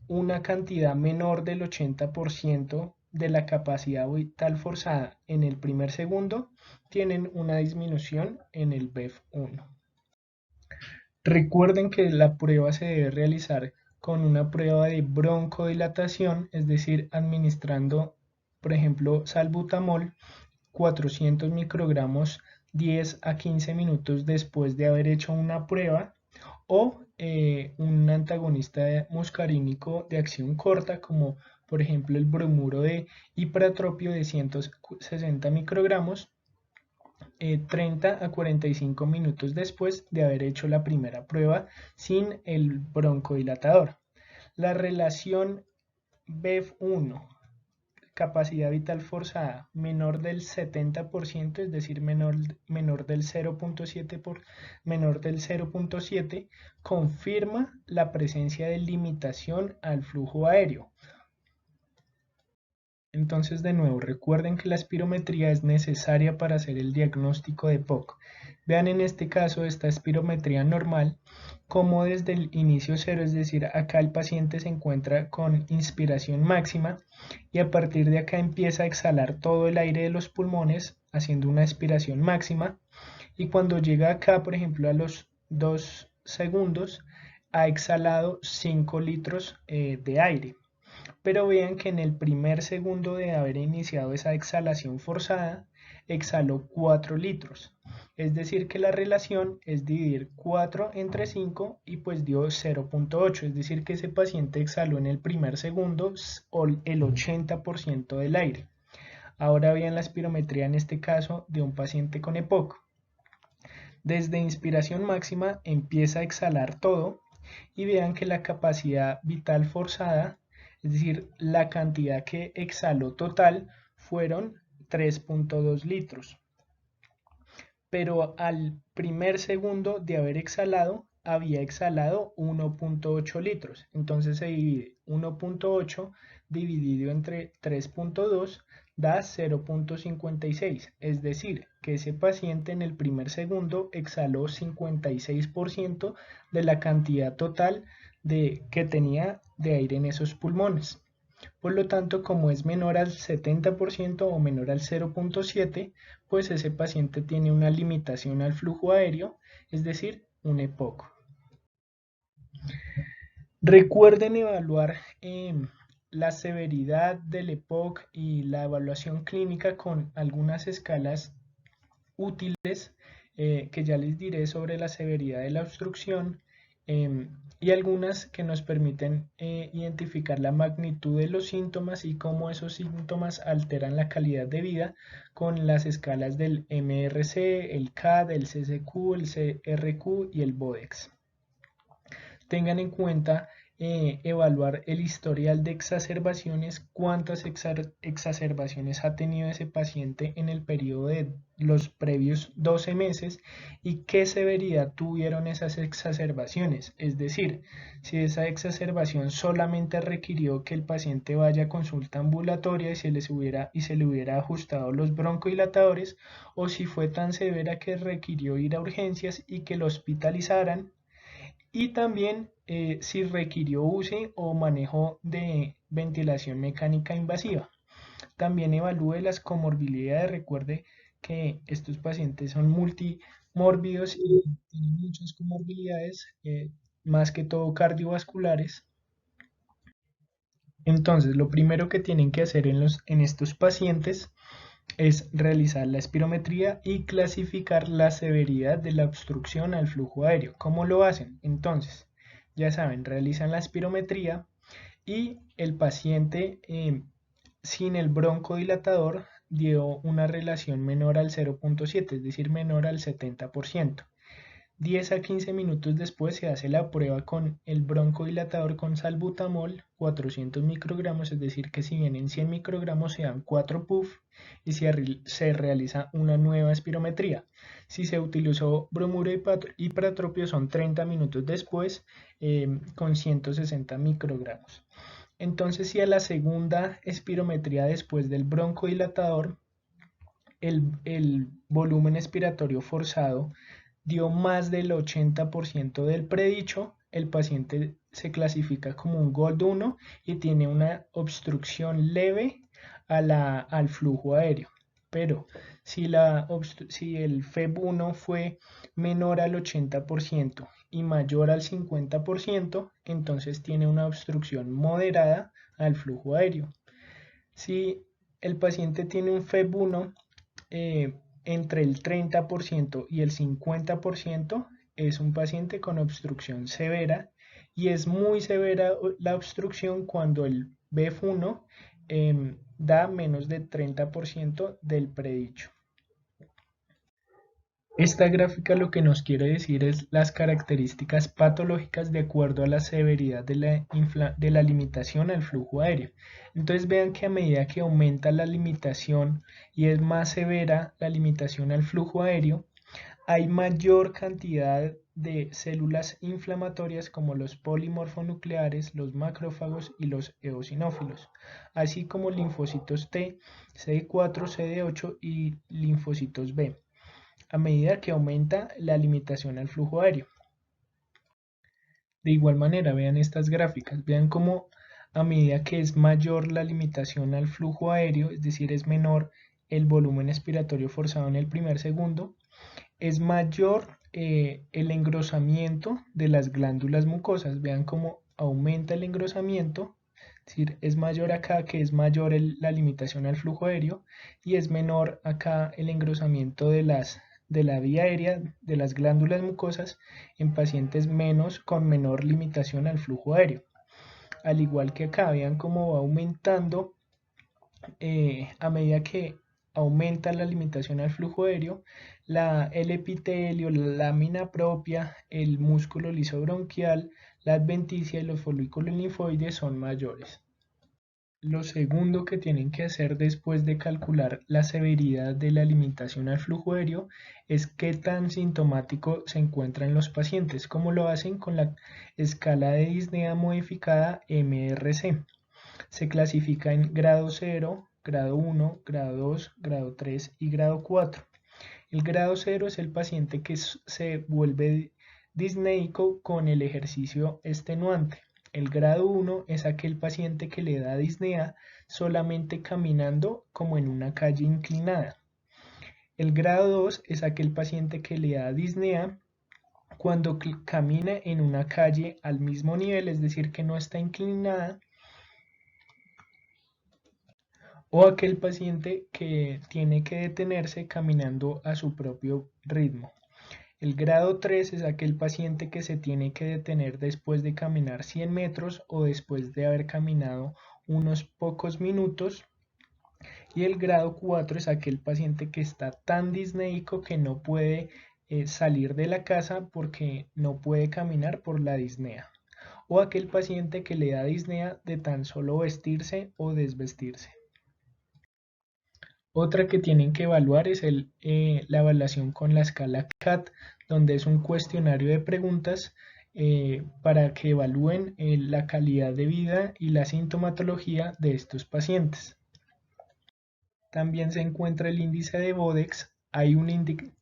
una cantidad menor del 80% de la capacidad vital forzada en el primer segundo tienen una disminución en el BEF1. Recuerden que la prueba se debe realizar con una prueba de broncodilatación, es decir, administrando, por ejemplo, salbutamol 400 microgramos 10 a 15 minutos después de haber hecho una prueba o un antagonista muscarínico de acción corta como por ejemplo el bromuro de hipertropio de 160 microgramos 30 a 45 minutos después de haber hecho la primera prueba sin el broncodilatador. La relación BEF1 capacidad vital forzada menor del 70%, es decir, menor del 0.7, confirma la presencia de limitación al flujo aéreo. Entonces, de nuevo, recuerden que la espirometría es necesaria para hacer el diagnóstico de POC. Vean en este caso esta espirometría normal, como desde el inicio cero, es decir, acá el paciente se encuentra con inspiración máxima y a partir de acá empieza a exhalar todo el aire de los pulmones haciendo una expiración máxima y cuando llega acá, por ejemplo, a los 2 segundos, ha exhalado 5 litros de aire. Pero vean que en el primer segundo de haber iniciado esa exhalación forzada, exhaló 4 litros. Es decir, que la relación es dividir 4 entre 5 y pues dio 0.8. Es decir, que ese paciente exhaló en el primer segundo el 80% del aire. Ahora vean la espirometría en este caso de un paciente con EPOC. Desde inspiración máxima empieza a exhalar todo y vean que la capacidad vital forzada, es decir, la cantidad que exhaló total, fueron 3.2 litros. Pero al primer segundo de haber exhalado, había exhalado 1.8 litros. Entonces se divide 1.8 dividido entre 3.2 da 0.56. Es decir, que ese paciente en el primer segundo exhaló 56% de la cantidad total que tenía de aire en esos pulmones. Por lo tanto, como es menor al 70% o menor al 0.7, pues ese paciente tiene una limitación al flujo aéreo, es decir, un EPOC. Recuerden evaluar la severidad del EPOC y la evaluación clínica con algunas escalas útiles que ya les diré sobre la severidad de la obstrucción y algunas que nos permiten identificar la magnitud de los síntomas y cómo esos síntomas alteran la calidad de vida con las escalas del MRC, el CAD, el CCQ, el CRQ y el BODEX. Tengan en cuenta evaluar el historial de exacerbaciones, cuántas exacerbaciones ha tenido ese paciente en el periodo de los previos 12 meses y qué severidad tuvieron esas exacerbaciones. Es decir, si esa exacerbación solamente requirió que el paciente vaya a consulta ambulatoria y se le hubiera ajustado los broncodilatadores, o si fue tan severa que requirió ir a urgencias y que lo hospitalizaran, y también si requirió UCI o manejo de ventilación mecánica invasiva. También evalúe las comorbilidades. Recuerde que estos pacientes son multimórbidos y tienen muchas comorbilidades, más que todo cardiovasculares. Entonces, lo primero que tienen que hacer en estos pacientes es realizar la espirometría y clasificar la severidad de la obstrucción al flujo aéreo. ¿Cómo lo hacen? Entonces, ya saben, realizan la espirometría y el paciente sin el broncodilatador dio una relación menor al 0.7, es decir, menor al 70%. 10 a 15 minutos después se hace la prueba con el broncodilatador con salbutamol, 400 microgramos, es decir que si bien en 100 microgramos se dan 4 puff y se realiza una nueva espirometría. Si se utilizó bromuro hipertropio son 30 minutos después con 160 microgramos. Entonces, si a la segunda espirometría después del broncodilatador el volumen expiratorio forzado dio más del 80% del predicho, el paciente se clasifica como un GOLD 1 y tiene una obstrucción leve al flujo aéreo. Pero si el FEB1 fue menor al 80% y mayor al 50%, entonces tiene una obstrucción moderada al flujo aéreo. Si el paciente tiene un FEB1 entre el 30% y el 50%, es un paciente con obstrucción severa y es muy severa la obstrucción cuando el BF1 da menos de 30% del predicho. Esta gráfica lo que nos quiere decir es las características patológicas de acuerdo a la severidad de la limitación al flujo aéreo. Entonces vean que a medida que aumenta la limitación y es más severa la limitación al flujo aéreo, hay mayor cantidad de células inflamatorias como los polimorfonucleares, los macrófagos y los eosinófilos, así como linfocitos T, CD4, CD8 y linfocitos B, a medida que aumenta la limitación al flujo aéreo. De igual manera, vean estas gráficas, vean cómo a medida que es mayor la limitación al flujo aéreo, es decir, es menor el volumen expiratorio forzado en el primer segundo, es mayor el engrosamiento de las glándulas mucosas. Vean cómo aumenta el engrosamiento, es decir, es mayor acá que es mayor la limitación al flujo aéreo y es menor acá el engrosamiento de la vía aérea de las glándulas mucosas en pacientes con menor limitación al flujo aéreo. Al igual que acá, vean cómo va aumentando a medida que aumenta la limitación al flujo aéreo, el epitelio, la lámina propia, el músculo liso bronquial, la adventicia y los folículos linfoides son mayores. Lo segundo que tienen que hacer después de calcular la severidad de la limitación al flujo aéreo es qué tan sintomático se encuentra en los pacientes, como lo hacen con la escala de disnea modificada MRC. Se clasifica en grado 0, grado 1, grado 2, grado 3 y grado 4. El grado 0 es el paciente que se vuelve disneico con el ejercicio extenuante. El grado 1 es aquel paciente que le da disnea solamente caminando como en una calle inclinada. El grado 2 es aquel paciente que le da disnea cuando camina en una calle al mismo nivel, es decir, que no está inclinada, o aquel paciente que tiene que detenerse caminando a su propio ritmo. El grado 3 es aquel paciente que se tiene que detener después de caminar 100 metros o después de haber caminado unos pocos minutos. Y el grado 4 es aquel paciente que está tan disneico que no puede salir de la casa porque no puede caminar por la disnea. O aquel paciente que le da disnea de tan solo vestirse o desvestirse. Otra que tienen que evaluar es la evaluación con la escala CAT, donde es un cuestionario de preguntas para que evalúen la calidad de vida y la sintomatología de estos pacientes. También se encuentra el índice de Bodex. Hay un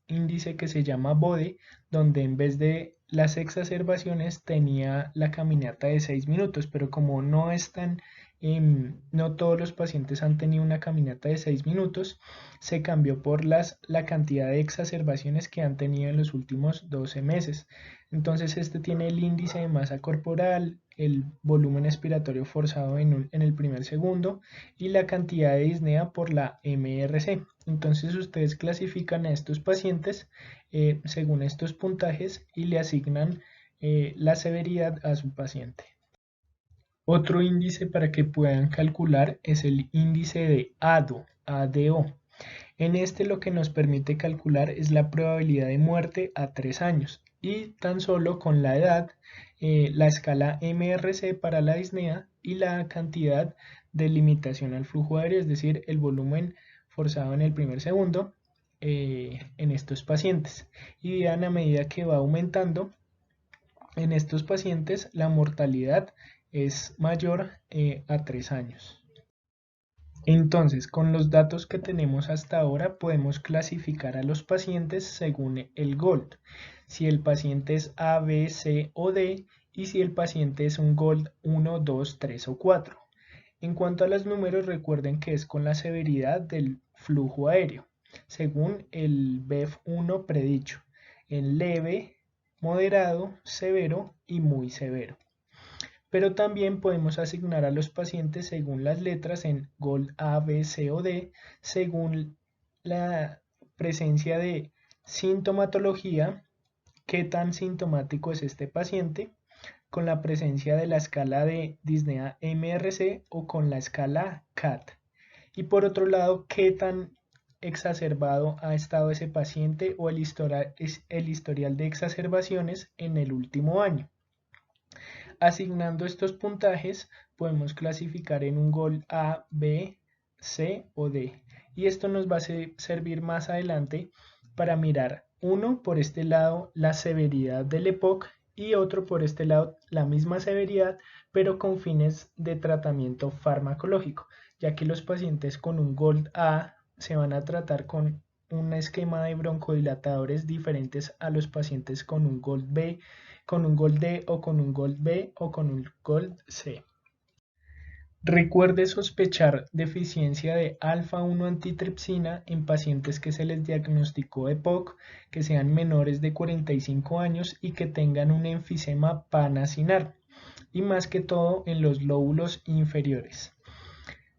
índice que se llama BODE, donde en vez de las exacerbaciones tenía la caminata de 6 minutos, pero como no todos los pacientes han tenido una caminata de 6 minutos, se cambió por la cantidad de exacerbaciones que han tenido en los últimos 12 meses. Entonces este tiene el índice de masa corporal, el volumen expiratorio forzado en el primer segundo y la cantidad de disnea por la MRC. Entonces ustedes clasifican a estos pacientes según estos puntajes y le asignan la severidad a su paciente. Otro índice para que puedan calcular es el índice de ADO. En este lo que nos permite calcular es la probabilidad de muerte a 3 años y tan solo con la edad, la escala MRC para la disnea y la cantidad de limitación al flujo aéreo, es decir, el volumen forzado en el primer segundo en estos pacientes. Y vean a medida que va aumentando en estos pacientes la mortalidad es mayor a 3 años. Entonces, con los datos que tenemos hasta ahora, podemos clasificar a los pacientes según el GOLD. Si el paciente es A, B, C o D y si el paciente es un GOLD 1, 2, 3 o 4. En cuanto a los números, recuerden que es con la severidad del flujo aéreo, según el BEF1 predicho, en leve, moderado, severo y muy severo. Pero también podemos asignar a los pacientes según las letras en GOLD A, B, C o D, según la presencia de sintomatología, qué tan sintomático es este paciente, con la presencia de la escala de disnea MRC o con la escala CAT. Y por otro lado, qué tan exacerbado ha estado ese paciente o el historial de exacerbaciones en el último año. Asignando estos puntajes podemos clasificar en un GOLD A, B, C o D. Y esto nos va a servir más adelante para mirar uno por este lado la severidad del EPOC y otro por este lado la misma severidad, pero con fines de tratamiento farmacológico, ya que los pacientes con un GOLD A se van a tratar con un esquema de broncodilatadores diferentes a los pacientes con un GOLD B, con un GOLD D o con un GOLD B o con un GOLD C. Recuerde sospechar deficiencia de alfa-1 antitripsina en pacientes que se les diagnosticó EPOC, que sean menores de 45 años y que tengan un enfisema panacinar, y más que todo en los lóbulos inferiores.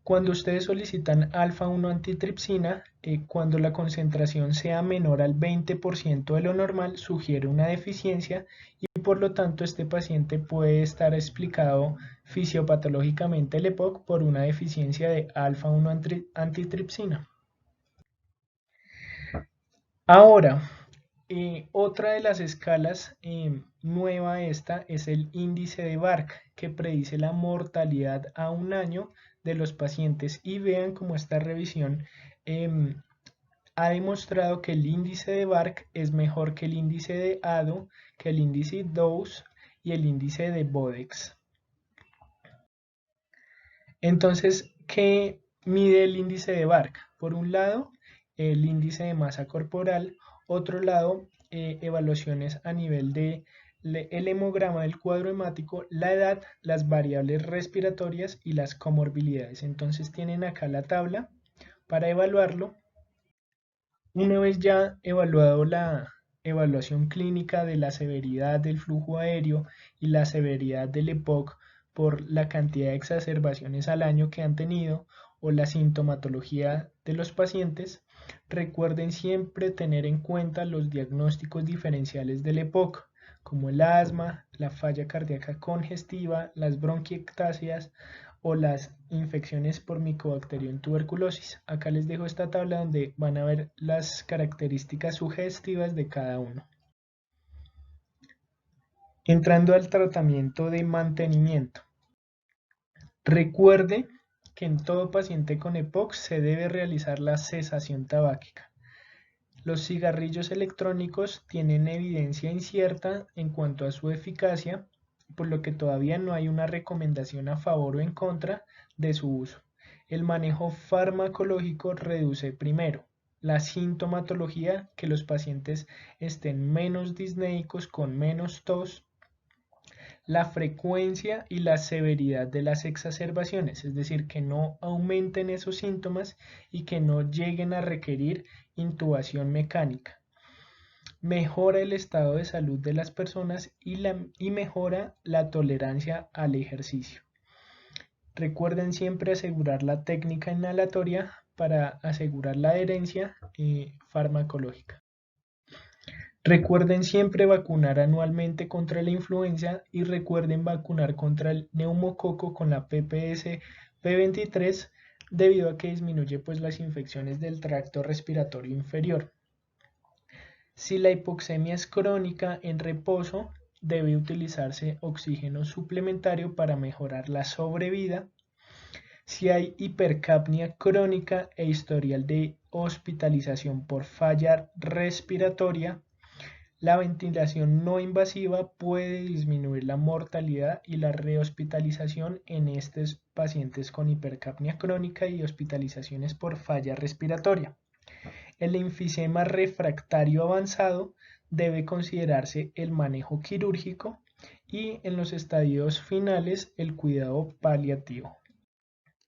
Cuando ustedes solicitan alfa-1 antitripsina, cuando la concentración sea menor al 20% de lo normal, sugiere una deficiencia y por lo tanto este paciente puede estar explicado fisiopatológicamente el EPOC por una deficiencia de alfa-1 antitripsina. Ahora, otra de las escalas nueva esta es el índice de BARC, que predice la mortalidad a un año de los pacientes. Y vean cómo esta revisión ha demostrado que el índice de BARC es mejor que el índice de ADO, que el índice DOSE y el índice de BODEX. Entonces, ¿qué mide el índice de BARC? Por un lado, el índice de masa corporal, otro lado, evaluaciones a nivel de el hemograma del cuadro hemático, la edad, las variables respiratorias y las comorbilidades. Entonces tienen acá la tabla para evaluarlo. Una vez ya evaluado la evaluación clínica de la severidad del flujo aéreo y la severidad del EPOC por la cantidad de exacerbaciones al año que han tenido o la sintomatología de los pacientes, recuerden siempre tener en cuenta los diagnósticos diferenciales del EPOC, como el asma, la falla cardíaca congestiva, las bronquiectasias o las infecciones por Mycobacterium tuberculosis. Acá les dejo esta tabla donde van a ver las características sugestivas de cada uno. Entrando al tratamiento de mantenimiento. Recuerde que en todo paciente con EPOC se debe realizar la cesación tabáquica. Los cigarrillos electrónicos tienen evidencia incierta en cuanto a su eficacia, por lo que todavía no hay una recomendación a favor o en contra de su uso. El manejo farmacológico reduce primero la sintomatología, que los pacientes estén menos disnéicos, con menos tos, la frecuencia y la severidad de las exacerbaciones, es decir, que no aumenten esos síntomas y que no lleguen a requerir intubación mecánica. Mejora el estado de salud de las personas y mejora la tolerancia al ejercicio. Recuerden siempre asegurar la técnica inhalatoria para asegurar la adherencia farmacológica. Recuerden siempre vacunar anualmente contra la influenza y recuerden vacunar contra el neumococo con la PPS P23 debido a que disminuye pues las infecciones del tracto respiratorio inferior. Si la hipoxemia es crónica en reposo, debe utilizarse oxígeno suplementario para mejorar la sobrevida. Si hay hipercapnia crónica e historial de hospitalización por falla respiratoria, la ventilación no invasiva puede disminuir la mortalidad y la rehospitalización en estos pacientes con hipercapnia crónica y hospitalizaciones por falla respiratoria. El enfisema refractario avanzado debe considerarse el manejo quirúrgico y en los estadios finales el cuidado paliativo.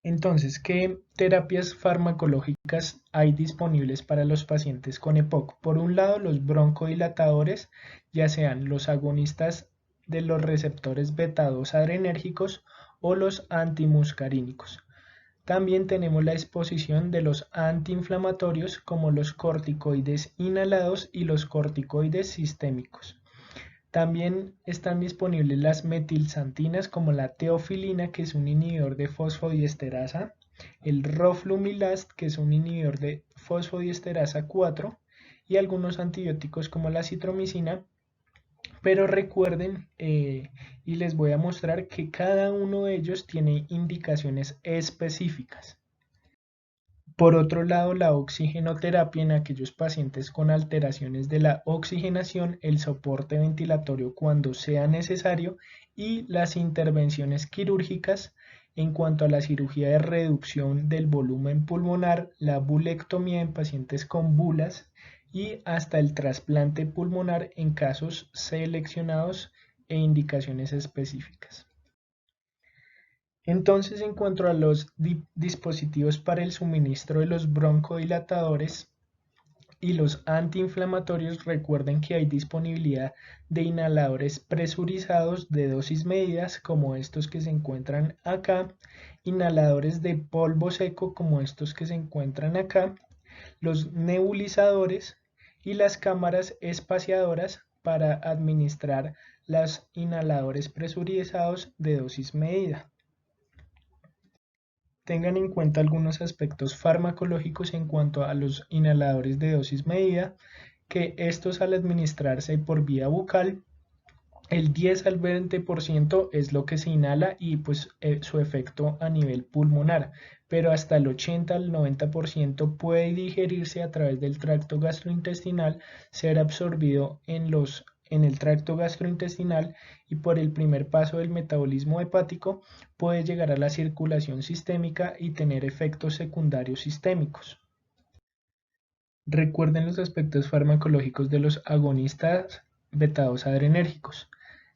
Entonces, ¿qué terapias farmacológicas hay disponibles para los pacientes con EPOC? Por un lado, los broncodilatadores, ya sean los agonistas de los receptores beta-2 adrenérgicos o los antimuscarínicos. También tenemos la exposición de los antiinflamatorios como los corticoides inhalados y los corticoides sistémicos. También están disponibles las metilxantinas como la teofilina, que es un inhibidor de fosfodiesterasa, el roflumilast, que es un inhibidor de fosfodiesterasa 4, y algunos antibióticos como la citromicina. Pero recuerden, y les voy a mostrar que cada uno de ellos tiene indicaciones específicas. Por otro lado, la oxigenoterapia en aquellos pacientes con alteraciones de la oxigenación, el soporte ventilatorio cuando sea necesario y las intervenciones quirúrgicas en cuanto a la cirugía de reducción del volumen pulmonar, la bulectomía en pacientes con bulas y hasta el trasplante pulmonar en casos seleccionados e indicaciones específicas. Entonces, en cuanto a los dispositivos para el suministro de los broncodilatadores y los antiinflamatorios, recuerden que hay disponibilidad de inhaladores presurizados de dosis medidas, como estos que se encuentran acá, inhaladores de polvo seco, como estos que se encuentran acá, los nebulizadores y las cámaras espaciadoras para administrar los inhaladores presurizados de dosis medida. Tengan en cuenta algunos aspectos farmacológicos en cuanto a los inhaladores de dosis medida, que estos al administrarse por vía bucal, el 10 al 20% es lo que se inhala y pues su efecto a nivel pulmonar, pero hasta el 80 al 90% puede digerirse a través del tracto gastrointestinal, ser absorbido en el tracto gastrointestinal y por el primer paso del metabolismo hepático puede llegar a la circulación sistémica y tener efectos secundarios sistémicos. Recuerden los aspectos farmacológicos de los agonistas beta-2 adrenérgicos.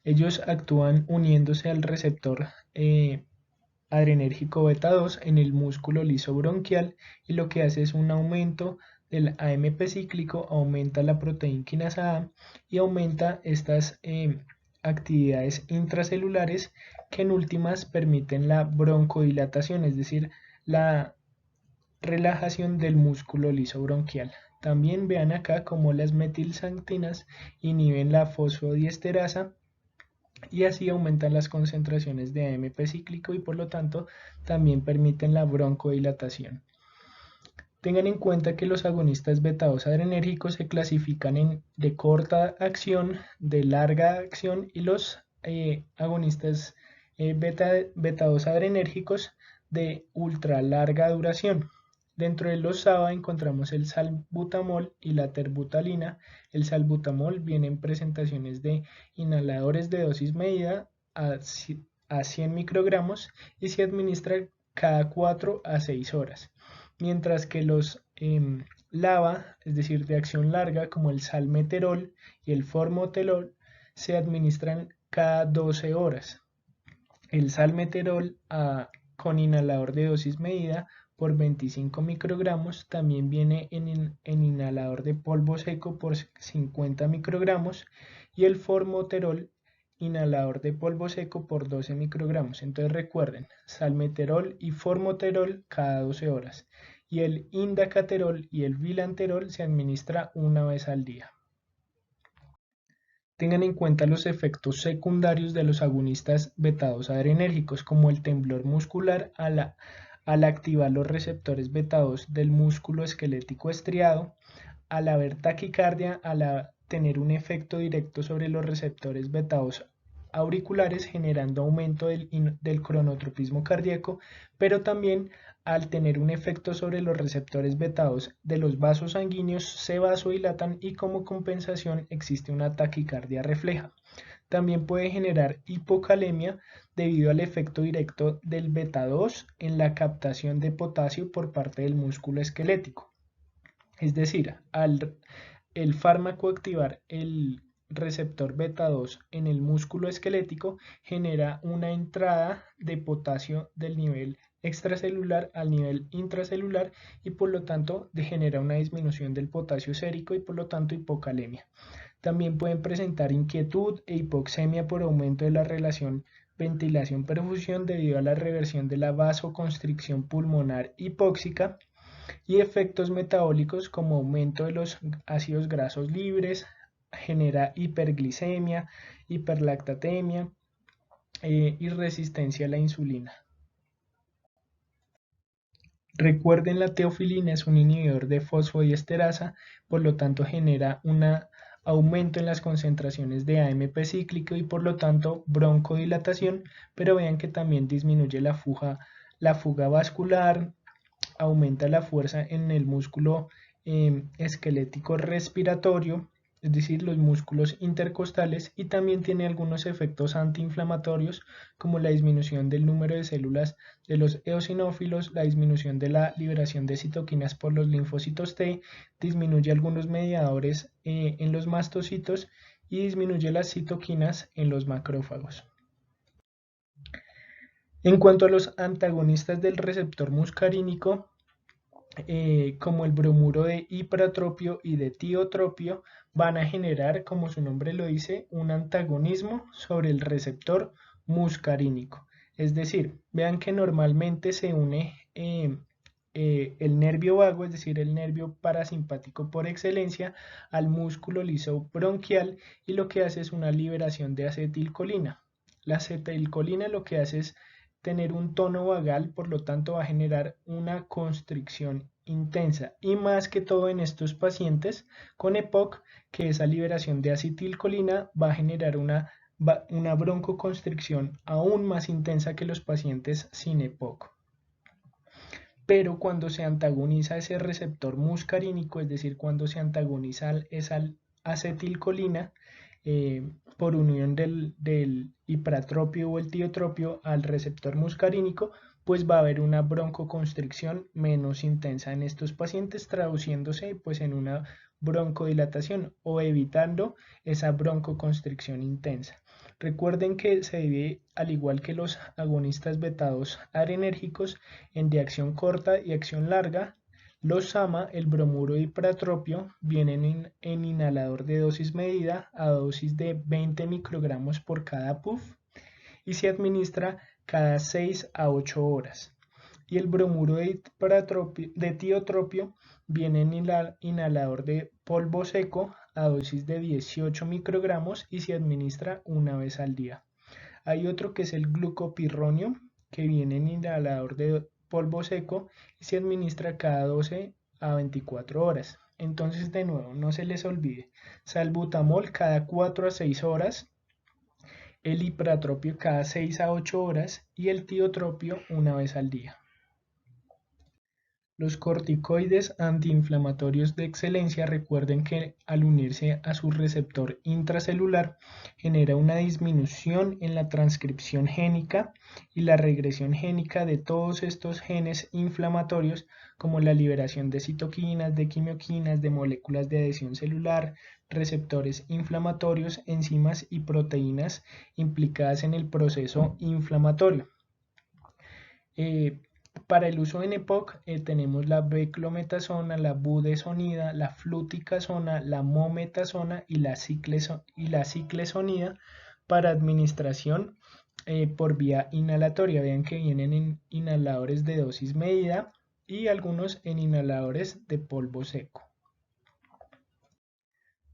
Ellos actúan uniéndose al receptor adrenérgico beta-2 en el músculo liso bronquial y lo que hace es un aumento del AMP cíclico, aumenta la proteína quinasa A y aumenta estas actividades intracelulares que en últimas permiten la broncodilatación, es decir, la relajación del músculo liso bronquial. También vean acá cómo las metilxantinas inhiben la fosfodiesterasa y así aumentan las concentraciones de AMP cíclico y por lo tanto también permiten la broncodilatación. Tengan en cuenta que los agonistas beta-2 adrenérgicos se clasifican en de corta acción, de larga acción y los agonistas beta-2 adrenérgicos de ultra larga duración. Dentro de los SABA encontramos el salbutamol y la terbutalina. El salbutamol viene en presentaciones de inhaladores de dosis medida a 100 microgramos y se administra cada 4 a 6 horas. Mientras que los LABA, es decir, de acción larga, como el salmeterol y el formoterol, se administran cada 12 horas. El salmeterol con inhalador de dosis medida por 25 microgramos, también viene en inhalador de polvo seco por 50 microgramos y el formoterol inhalador de polvo seco por 12 microgramos. Entonces recuerden, salmeterol y formoterol cada 12 horas y el indacaterol y el vilanterol se administra una vez al día. Tengan en cuenta los efectos secundarios de los agonistas beta-2 adrenérgicos, como el temblor muscular al activar los receptores beta-2 del músculo esquelético estriado, al haber taquicardia, al tener un efecto directo sobre los receptores beta-2 auriculares, generando aumento del cronotropismo cardíaco, pero también al tener un efecto sobre los receptores beta-2 de los vasos sanguíneos, se vasodilatan y como compensación existe una taquicardia refleja. También puede generar hipocalemia debido al efecto directo del beta-2 en la captación de potasio por parte del músculo esquelético. Es decir, al el fármaco activar el receptor beta-2 en el músculo esquelético genera una entrada de potasio del nivel extracelular al nivel intracelular y por lo tanto genera una disminución del potasio sérico y por lo tanto hipocalemia. También pueden presentar inquietud e hipoxemia por aumento de la relación ventilación-perfusión debido a la reversión de la vasoconstricción pulmonar hipóxica y efectos metabólicos como aumento de los ácidos grasos libres, genera hiperglicemia, hiperlactatemia y resistencia a la insulina. Recuerden, la teofilina es un inhibidor de fosfodiesterasa, por lo tanto genera un aumento en las concentraciones de AMP cíclico y por lo tanto broncodilatación, pero vean que también disminuye la fuga vascular, aumenta la fuerza en el músculo esquelético respiratorio, es decir, los músculos intercostales, y también tiene algunos efectos antiinflamatorios como la disminución del número de células de los eosinófilos, la disminución de la liberación de citoquinas por los linfocitos T, disminuye algunos mediadores en los mastocitos y disminuye las citoquinas en los macrófagos. En cuanto a los antagonistas del receptor muscarínico, como el bromuro de hipratropio y de tiotropio, van a generar, como su nombre lo dice, un antagonismo sobre el receptor muscarínico. Es decir, vean que normalmente se une el nervio vago, es decir, el nervio parasimpático por excelencia, al músculo liso bronquial, y lo que hace es una liberación de acetilcolina. La acetilcolina lo que hace es tener un tono vagal, por lo tanto va a generar una constricción intensa, y más que todo en estos pacientes con EPOC, que esa liberación de acetilcolina va a generar una broncoconstricción aún más intensa que los pacientes sin EPOC. Pero cuando se antagoniza ese receptor muscarínico, es decir, cuando se antagoniza esa acetilcolina, por unión del hipratropio o el tiotropio al receptor muscarínico, pues va a haber una broncoconstricción menos intensa en estos pacientes, traduciéndose pues en una broncodilatación o evitando esa broncoconstricción intensa. Recuerden que se divide, al igual que los agonistas betados adrenérgicos, en de acción corta y acción larga. Los SAMA, el bromuro de hipratropio, vienen en inhalador de dosis medida a dosis de 20 microgramos por cada puff y se administra cada 6 a 8 horas. Y el bromuro de tiotropio viene en inhalador de polvo seco a dosis de 18 microgramos y se administra una vez al día. Hay otro que es el glucopirronio, que viene en inhalador de polvo seco y se administra cada 12 a 24 horas. Entonces, de nuevo, no se les olvide, salbutamol cada 4 a 6 horas, el hipratropio cada 6 a 8 horas y el tiotropio una vez al día. Los corticoides antiinflamatorios de excelencia, recuerden que al unirse a su receptor intracelular genera una disminución en la transcripción génica y la regresión génica de todos estos genes inflamatorios, como la liberación de citoquinas, de quimioquinas, de moléculas de adhesión celular, receptores inflamatorios, enzimas y proteínas implicadas en el proceso inflamatorio. Para el uso en EPOC tenemos la beclometasona, la budesonida, la fluticasona, la mometasona y la ciclesonida para administración por vía inhalatoria. Vean que vienen en inhaladores de dosis medida y algunos en inhaladores de polvo seco.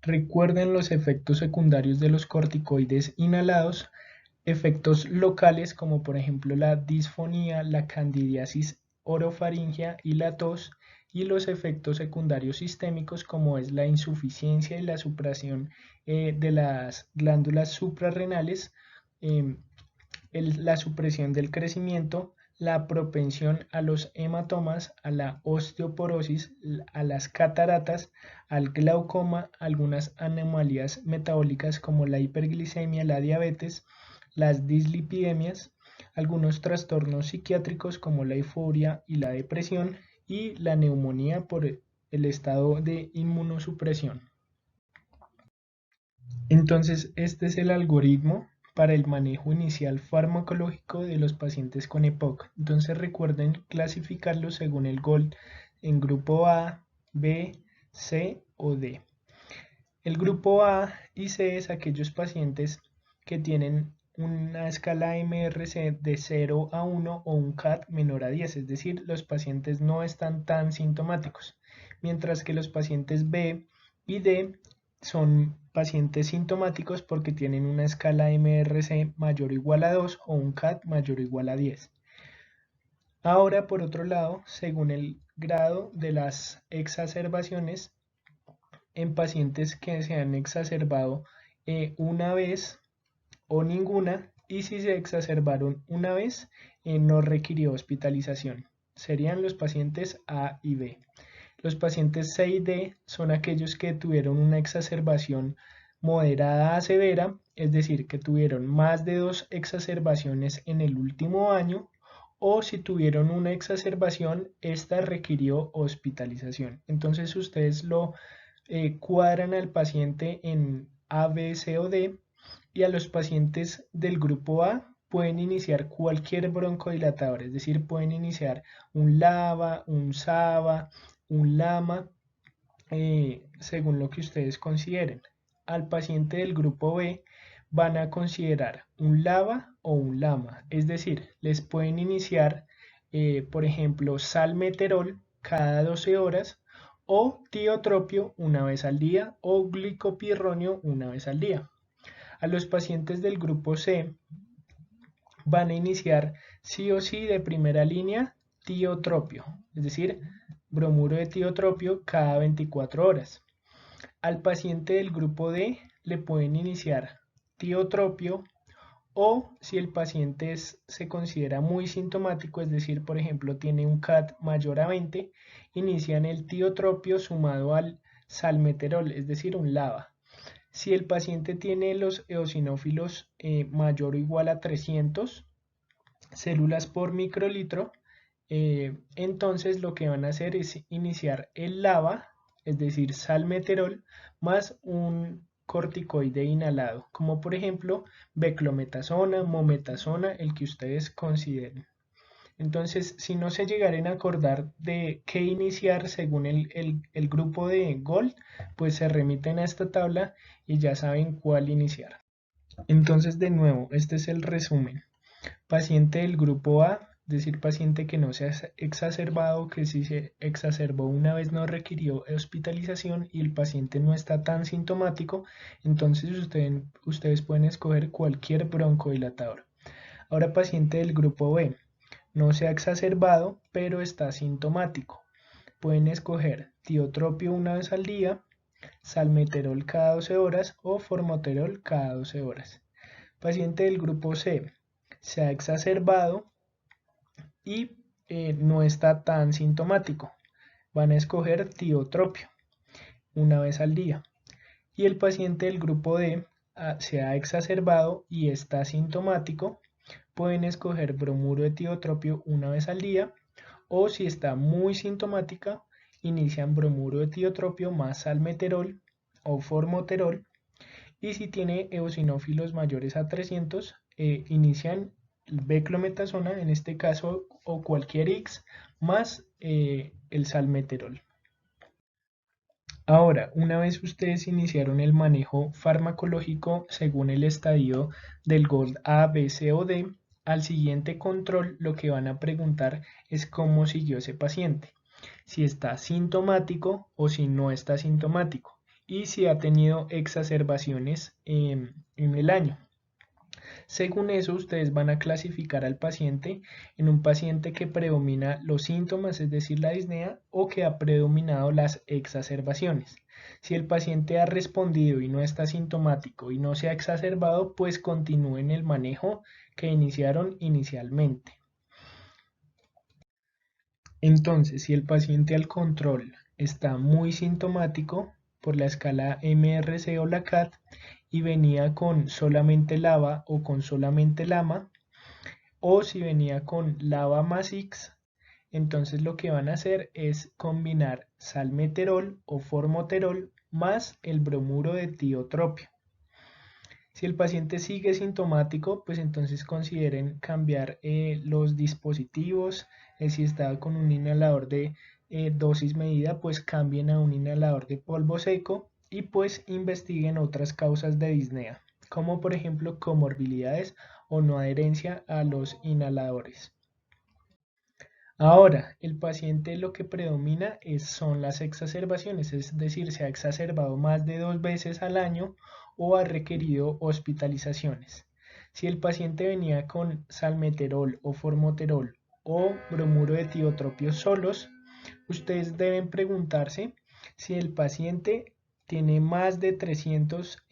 Recuerden los efectos secundarios de los corticoides inhalados. Efectos locales como por ejemplo la disfonía, la candidiasis orofaringea y la tos, y los efectos secundarios sistémicos como es la insuficiencia y la supresión de las glándulas suprarrenales, la supresión del crecimiento, la propensión a los hematomas, a la osteoporosis, a las cataratas, al glaucoma, algunas anomalías metabólicas como la hiperglicemia, la diabetes, las dislipidemias, algunos trastornos psiquiátricos como la euforia y la depresión, y la neumonía por el estado de inmunosupresión. Entonces, este es el algoritmo para el manejo inicial farmacológico de los pacientes con EPOC. Entonces recuerden clasificarlos según el GOLD en grupo A, B, C o D. El grupo A y C es aquellos pacientes que tienen una escala MRC de 0 a 1 o un CAT menor a 10, es decir, los pacientes no están tan sintomáticos, mientras que los pacientes B y D son pacientes sintomáticos porque tienen una escala MRC mayor o igual a 2 o un CAT mayor o igual a 10. Ahora, por otro lado, según el grado de las exacerbaciones, en pacientes que se han exacerbado una vez o ninguna, y si se exacerbaron una vez, no requirió hospitalización. serían los pacientes A y B. Los pacientes C y D son aquellos que tuvieron una exacerbación moderada a severa, es decir, que tuvieron más de 2 exacerbaciones en el último año, o si tuvieron una exacerbación, esta requirió hospitalización. Entonces ustedes lo cuadran al paciente en A, B, C o D, y a los pacientes del grupo A pueden iniciar cualquier broncodilatador, es decir, pueden iniciar un LABA, un SABA, un LAMA, según lo que ustedes consideren. Al paciente del grupo B van a considerar un LABA o un LAMA, es decir, les pueden iniciar, por ejemplo, salmeterol cada 12 horas o tiotropio una vez al día o glicopirronio una vez al día. A los pacientes del grupo C van a iniciar sí o sí de primera línea tiotropio, es decir, bromuro de tiotropio cada 24 horas. Al paciente del grupo D le pueden iniciar tiotropio o si el paciente se considera muy sintomático, es decir, por ejemplo, tiene un CAT mayor a 20, inician el tiotropio sumado al salmeterol, es decir, un LABA. Si el paciente tiene los eosinófilos mayor o igual a 300 células por microlitro, entonces lo que van a hacer es iniciar el LABA, es decir, salmeterol, más un corticoide inhalado, como por ejemplo beclometasona, mometasona, el que ustedes consideren. Entonces, si no se llegaren a acordar de qué iniciar según el grupo de Gold, pues se remiten a esta tabla y ya saben cuál iniciar. Entonces, de nuevo, este es el resumen. Paciente del grupo A, es decir, paciente que no se ha exacerbado, que si se exacerbó una vez no requirió hospitalización y el paciente no está tan sintomático, entonces ustedes pueden escoger cualquier broncodilatador. Ahora, paciente del grupo B, no se ha exacerbado, pero está sintomático. Pueden escoger tiotropio una vez al día, salmeterol cada 12 horas o formoterol cada 12 horas. Paciente del grupo C se ha exacerbado y no está tan sintomático. Van a escoger tiotropio una vez al día. Y el paciente del grupo D se ha exacerbado y está sintomático. Pueden escoger bromuro de tiotropio una vez al día o si está muy sintomática, inician bromuro de tiotropio más salmeterol o formoterol y si tiene eosinófilos mayores a 300, inician beclometasona en este caso o cualquier X más el salmeterol. Ahora, una vez ustedes iniciaron el manejo farmacológico según el estadio del GOLD A, B, C o D, al siguiente control lo que van a preguntar es cómo siguió ese paciente, si está sintomático o si no está sintomático y si ha tenido exacerbaciones en el año. Según eso, ustedes van a clasificar al paciente en un paciente que predomina los síntomas, es decir, la disnea, o que ha predominado las exacerbaciones. Si el paciente ha respondido y no está sintomático y no se ha exacerbado, pues continúen el manejo que iniciaron inicialmente. Entonces, si el paciente al control está muy sintomático por la escala MRC o la CAT y venía con solamente LABA o con solamente LAMA, o si venía con LABA más X, entonces lo que van a hacer es combinar salmeterol o formoterol más el bromuro de tiotropio. Si el paciente sigue sintomático, pues entonces consideren cambiar los dispositivos. Si está con un inhalador de dosis medida, pues cambien a un inhalador de polvo seco y pues investiguen otras causas de disnea, como por ejemplo comorbilidades o no adherencia a los inhaladores. Ahora, el paciente lo que predomina son las exacerbaciones, es decir, se ha exacerbado más de 2 veces al año o ha requerido hospitalizaciones. Si el paciente venía con salmeterol o formoterol o bromuro de tiotropio solos, ustedes deben preguntarse si el paciente tiene más de 300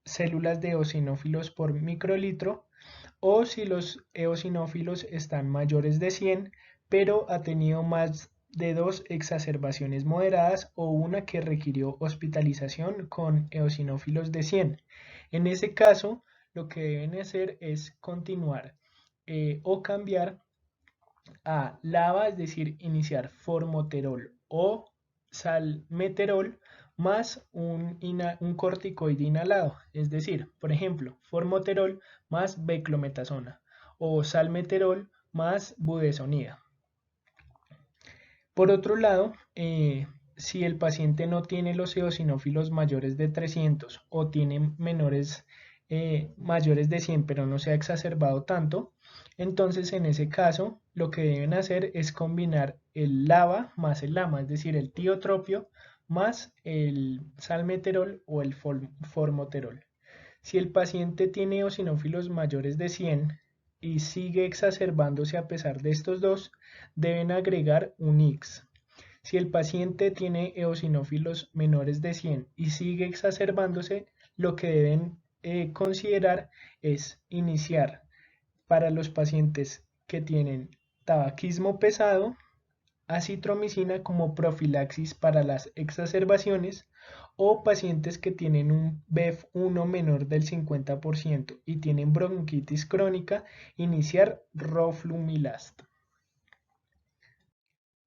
células de eosinófilos por microlitro o si los eosinófilos están mayores de 100 pero ha tenido más de 2 exacerbaciones moderadas o una que requirió hospitalización con eosinófilos de 100. En ese caso, lo que deben hacer es continuar o cambiar a LABA, es decir, iniciar formoterol o salmeterol más un corticoide inhalado, es decir, por ejemplo, formoterol más beclometasona o salmeterol más budesonida. Por otro lado, si el paciente no tiene los eosinófilos mayores de 300 o tiene mayores de 100 pero no se ha exacerbado tanto, entonces en ese caso lo que deben hacer es combinar el LABA más el LAMA, es decir, el tiotropio más el salmeterol o el formoterol. Si el paciente tiene eosinófilos mayores de 100 y sigue exacerbándose a pesar de estos dos, deben agregar un IX. Si el paciente tiene eosinófilos menores de 100 y sigue exacerbándose, lo que deben considerar es iniciar para los pacientes que tienen tabaquismo pesado acitromicina como profilaxis para las exacerbaciones o pacientes que tienen un BEF1 menor del 50% y tienen bronquitis crónica, iniciar roflumilast.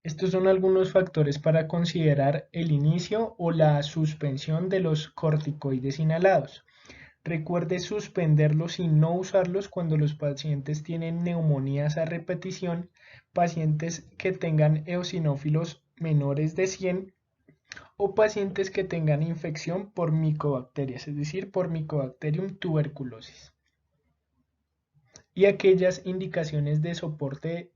Estos son algunos factores para considerar el inicio o la suspensión de los corticoides inhalados. Recuerde suspenderlos y no usarlos cuando los pacientes tienen neumonías a repetición, pacientes que tengan eosinófilos menores de 100 o pacientes que tengan infección por micobacterias, es decir, por Mycobacterium tuberculosis. Y aquellas indicaciones de soporte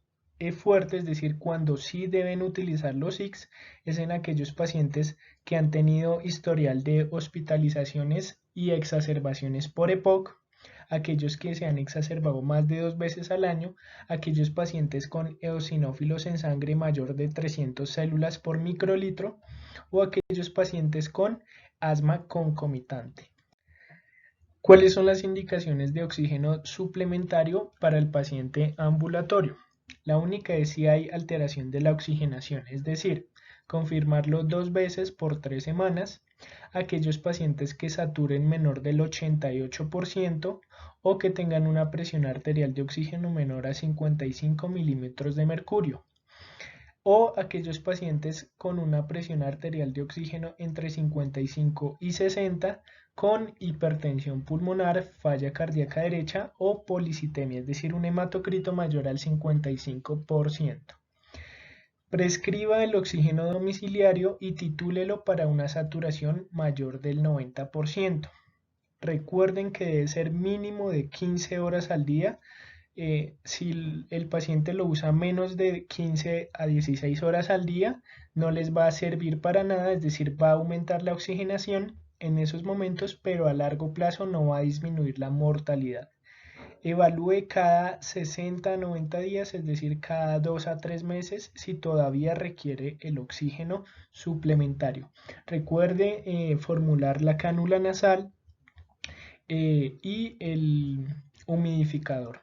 fuerte, es decir, cuando sí deben utilizar los IX, es en aquellos pacientes que han tenido historial de hospitalizaciones y exacerbaciones por EPOC, aquellos que se han exacerbado más de 2 veces al año, aquellos pacientes con eosinófilos en sangre mayor de 300 células por microlitro o aquellos pacientes con asma concomitante. ¿Cuáles son las indicaciones de oxígeno suplementario para el paciente ambulatorio? La única es si hay alteración de la oxigenación, es decir, confirmarlo 2 veces por 3 semanas, aquellos pacientes que saturen menor del 88% o que tengan una presión arterial de oxígeno menor a 55 milímetros de mercurio, o aquellos pacientes con una presión arterial de oxígeno entre 55 y 60 con hipertensión pulmonar, falla cardíaca derecha o policitemia, es decir, un hematocrito mayor al 55%. Prescriba el oxígeno domiciliario y titúlelo para una saturación mayor del 90%. Recuerden que debe ser mínimo de 15 horas al día. Si el paciente lo usa menos de 15 a 16 horas al día, no les va a servir para nada, es decir, va a aumentar la oxigenación en esos momentos, pero a largo plazo no va a disminuir la mortalidad. Evalúe cada 60 a 90 días, es decir, cada 2 a 3 meses, si todavía requiere el oxígeno suplementario. Recuerde formular la cánula nasal y el humidificador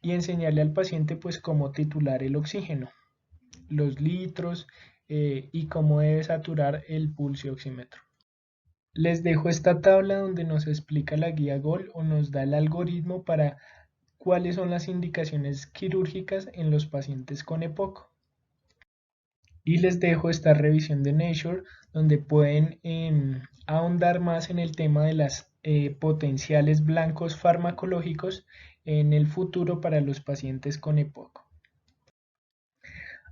y enseñarle al paciente pues cómo titular el oxígeno, los litros y cómo debe saturar el pulso oxímetro. Les dejo esta tabla donde nos explica la guía GOL o nos da el algoritmo para cuáles son las indicaciones quirúrgicas en los pacientes con EPOC. Y les dejo esta revisión de Nature donde pueden ahondar más en el tema de las potenciales blancos farmacológicos en el futuro para los pacientes con EPOC.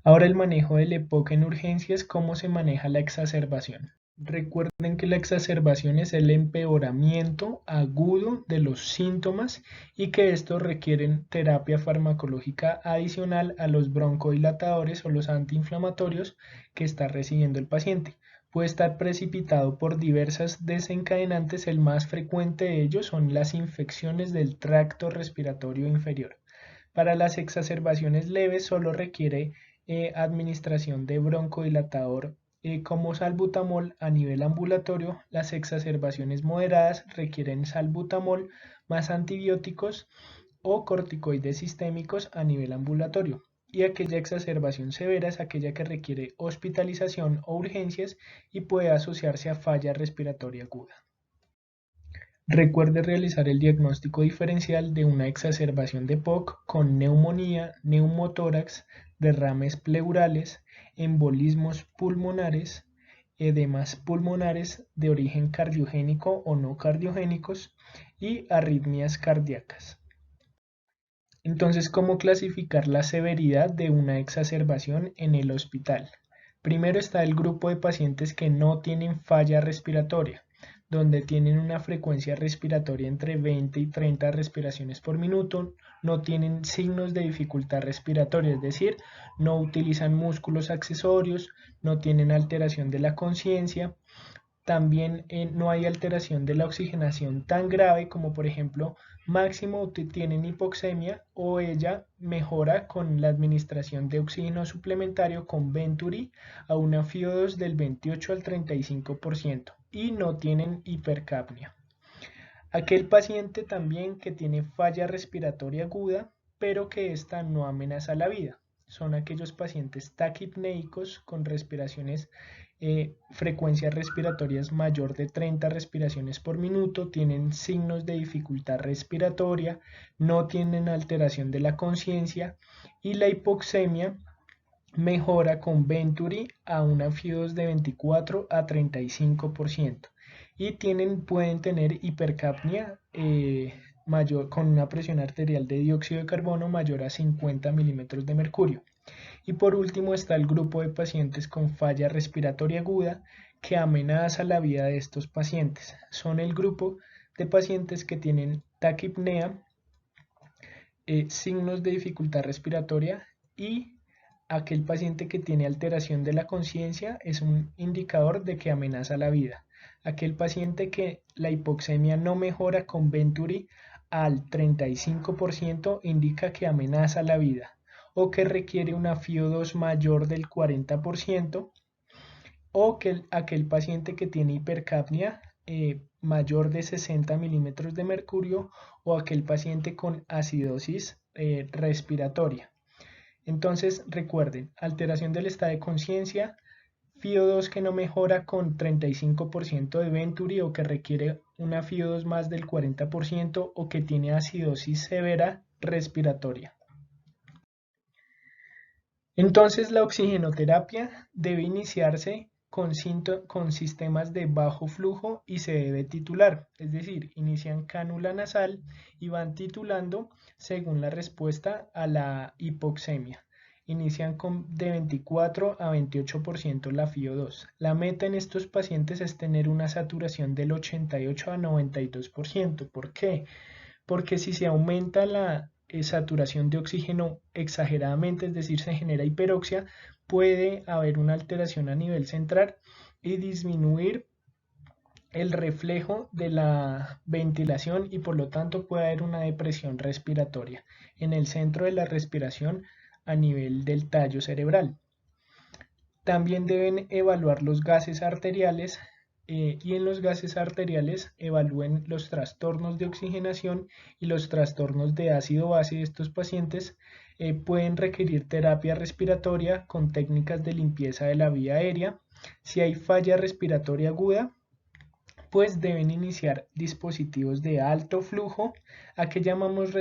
Ahora el manejo del EPOC en urgencias, ¿cómo se maneja la exacerbación? Recuerden que la exacerbación es el empeoramiento agudo de los síntomas y que estos requieren terapia farmacológica adicional a los broncodilatadores o los antiinflamatorios que está recibiendo el paciente. Puede estar precipitado por diversas desencadenantes, el más frecuente de ellos son las infecciones del tracto respiratorio inferior. Para las exacerbaciones leves solo requiere administración de broncodilatador como salbutamol a nivel ambulatorio. Las exacerbaciones moderadas requieren salbutamol más antibióticos o corticoides sistémicos a nivel ambulatorio. y aquella exacerbación severa es aquella que requiere hospitalización o urgencias y puede asociarse a falla respiratoria aguda. Recuerde realizar el diagnóstico diferencial de una exacerbación de POC con neumonía, neumotórax, derrames pleurales, embolismos pulmonares, edemas pulmonares de origen cardiogénico o no cardiogénicos y arritmias cardíacas. Entonces, ¿cómo clasificar la severidad de una exacerbación en el hospital? Primero está el grupo de pacientes que no tienen falla respiratoria, donde tienen una frecuencia respiratoria entre 20 y 30 respiraciones por minuto, no tienen signos de dificultad respiratoria, es decir, no utilizan músculos accesorios, no tienen alteración de la conciencia. También no hay alteración de la oxigenación tan grave como por ejemplo máximo tienen hipoxemia o ella mejora con la administración de oxígeno suplementario con Venturi a una FiO2 del 28 al 35% y no tienen hipercapnia. Aquel paciente también que tiene falla respiratoria aguda pero que esta no amenaza la vida. Son aquellos pacientes taquipnéicos con respiraciones frecuencias respiratorias mayor de 30 respiraciones por minuto, tienen signos de dificultad respiratoria, no tienen alteración de la conciencia y la hipoxemia mejora con Venturi a una FiO2 de 24 a 35% y pueden tener hipercapnia mayor, con una presión arterial de dióxido de carbono mayor a 50 milímetros de mercurio. Y por último está el grupo de pacientes con falla respiratoria aguda que amenaza la vida de estos pacientes. Son el grupo de pacientes que tienen taquipnea, signos de dificultad respiratoria y aquel paciente que tiene alteración de la conciencia es un indicador de que amenaza la vida. Aquel paciente que la hipoxemia no mejora con Venturi al 35% indica que amenaza la vida o que requiere una FiO2 mayor del 40% o que aquel paciente que tiene hipercapnia mayor de 60 milímetros de mercurio o aquel paciente con acidosis respiratoria. Entonces recuerden, alteración del estado de conciencia, FiO2 que no mejora con 35% de Venturi o que requiere una FiO2 más del 40% o que tiene acidosis severa respiratoria. Entonces la oxigenoterapia debe iniciarse con sistemas de bajo flujo y se debe titular, es decir, inician cánula nasal y van titulando según la respuesta a la hipoxemia. Inician de 24 a 28% la FiO2. La meta en estos pacientes es tener una saturación del 88 a 92%. ¿Por qué? Porque si se aumenta la saturación de oxígeno exageradamente, es decir, se genera hiperoxia, puede haber una alteración a nivel central y disminuir el reflejo de la ventilación y por lo tanto puede haber una depresión respiratoria en el centro de la respiración a nivel del tallo cerebral. También deben evaluar los gases arteriales y en los gases arteriales evalúen los trastornos de oxigenación y los trastornos de ácido base de estos pacientes. Pueden requerir terapia respiratoria con técnicas de limpieza de la vía aérea. Si hay falla respiratoria aguda, pues deben iniciar dispositivos de alto flujo, a que llamamos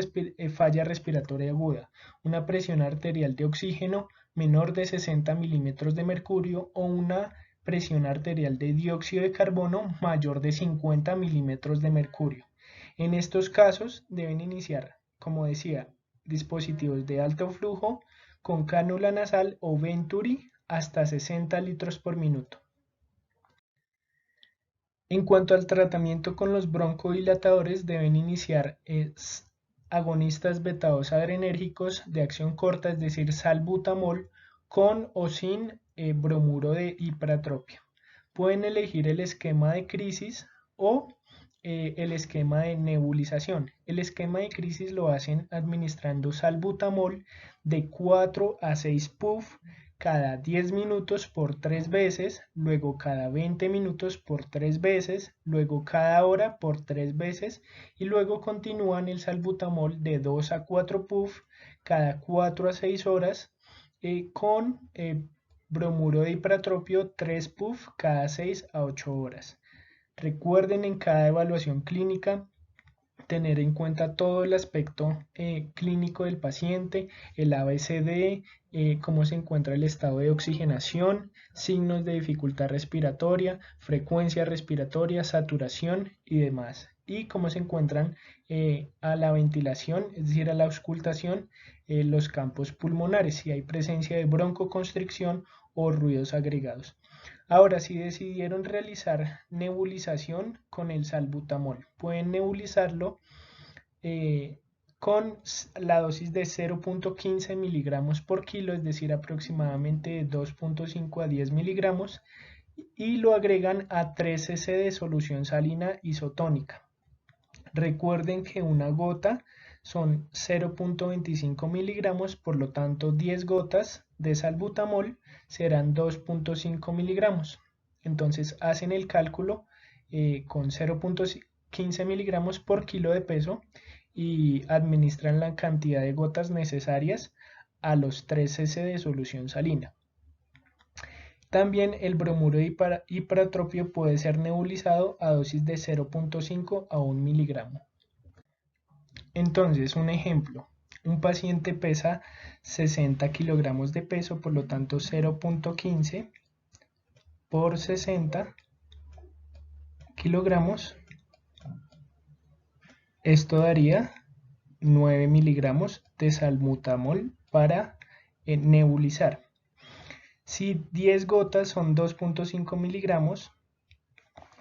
falla respiratoria aguda, una presión arterial de oxígeno menor de 60 milímetros de mercurio o una presión arterial de dióxido de carbono mayor de 50 milímetros de mercurio. En estos casos deben iniciar, como decía, dispositivos de alto flujo con cánula nasal o Venturi hasta 60 litros por minuto. En cuanto al tratamiento con los broncodilatadores, deben iniciar agonistas beta-2 adrenérgicos de acción corta, es decir, salbutamol, con o sin bromuro de hipertropia. Pueden elegir el esquema de crisis o el esquema de nebulización. El esquema de crisis lo hacen administrando salbutamol de 4 a 6 puff cada 10 minutos por 3 veces, luego cada 20 minutos por 3 veces, luego cada hora por 3 veces y luego continúan el salbutamol de 2 a 4 puff cada 4 a 6 horas con bromuro de ipratropio 3 puff cada 6 a 8 horas. Recuerden en cada evaluación clínica tener en cuenta todo el aspecto clínico del paciente, el ABCD, cómo se encuentra el estado de oxigenación, signos de dificultad respiratoria, frecuencia respiratoria, saturación y demás. Y cómo se encuentran a la ventilación, es decir, a la auscultación, los campos pulmonares, si hay presencia de broncoconstricción o ruidos agregados. Ahora, si decidieron realizar nebulización con el salbutamol, pueden nebulizarlo con la dosis de 0.15 miligramos por kilo, es decir, aproximadamente 2.5 a 10 miligramos, y lo agregan a 3 cc de solución salina isotónica. Recuerden que una gota son 0.25 miligramos, por lo tanto 10 gotas de salbutamol serán 2.5 miligramos. Entonces hacen el cálculo con 0.15 miligramos por kilo de peso y administran la cantidad de gotas necesarias a los 3 cc de solución salina. También el bromuro de ipratropio puede ser nebulizado a dosis de 0.5 a 1 miligramo. Entonces, un ejemplo, un paciente pesa 60 kilogramos de peso, por lo tanto 0.15 por 60 kilogramos, esto daría 9 miligramos de salbutamol para nebulizar. Si 10 gotas son 2.5 miligramos,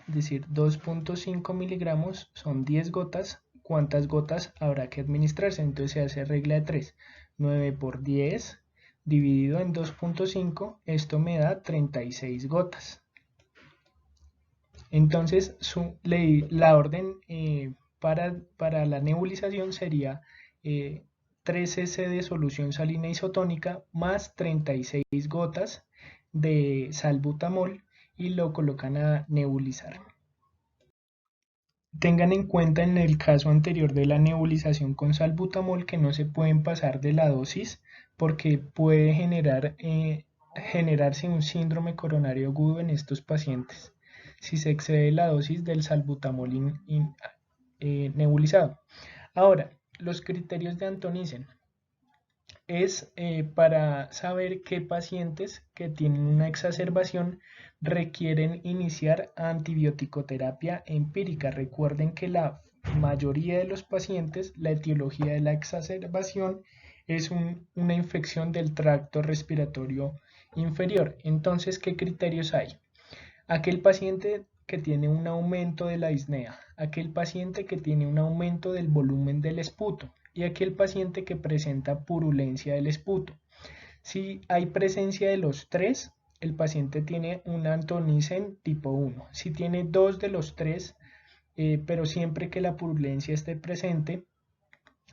es decir, 2.5 miligramos son 10 gotas, ¿cuántas gotas habrá que administrarse? Entonces se hace regla de 3, 9 por 10 dividido en 2.5, esto me da 36 gotas. Entonces la orden para la nebulización sería 3 cc de solución salina isotónica más 36 gotas de salbutamol y lo colocan a nebulizar. Tengan en cuenta en el caso anterior de la nebulización con salbutamol que no se pueden pasar de la dosis porque puede generarse un síndrome coronario agudo en estos pacientes si se excede la dosis del salbutamol nebulizado. Ahora, los criterios de Antonisen es para saber qué pacientes que tienen una exacerbación requieren iniciar antibiótico-terapia empírica. Recuerden que la mayoría de los pacientes, la etiología de la exacerbación es una infección del tracto respiratorio inferior. Entonces, ¿qué criterios hay? Aquel paciente que tiene un aumento de la disnea, aquel paciente que tiene un aumento del volumen del esputo y aquel paciente que presenta purulencia del esputo. Si hay presencia de los tres, el paciente tiene un Antonisen tipo 1. Si tiene dos de los tres, pero siempre que la purulencia esté presente,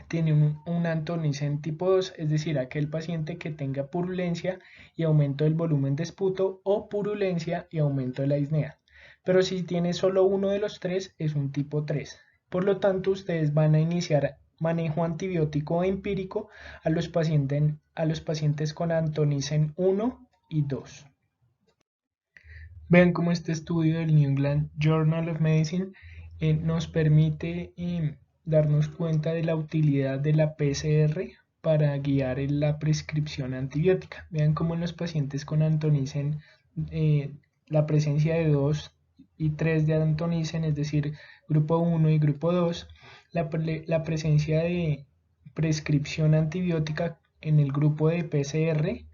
tiene un Antonisen tipo 2, es decir, aquel paciente que tenga purulencia y aumento del volumen de esputo o purulencia y aumento de la disnea. Pero si tiene solo uno de los tres, es un tipo 3. Por lo tanto, ustedes van a iniciar manejo antibiótico empírico a los pacientes con Antonisen 1 y 2. Vean cómo este estudio del New England Journal of Medicine nos permite darnos cuenta de la utilidad de la PCR para guiar en la prescripción antibiótica. Vean cómo en los pacientes con Antonisen la presencia de 2 y 3 de Antonisen, es decir, grupo 1 y grupo 2, la presencia de prescripción antibiótica en el grupo de PCR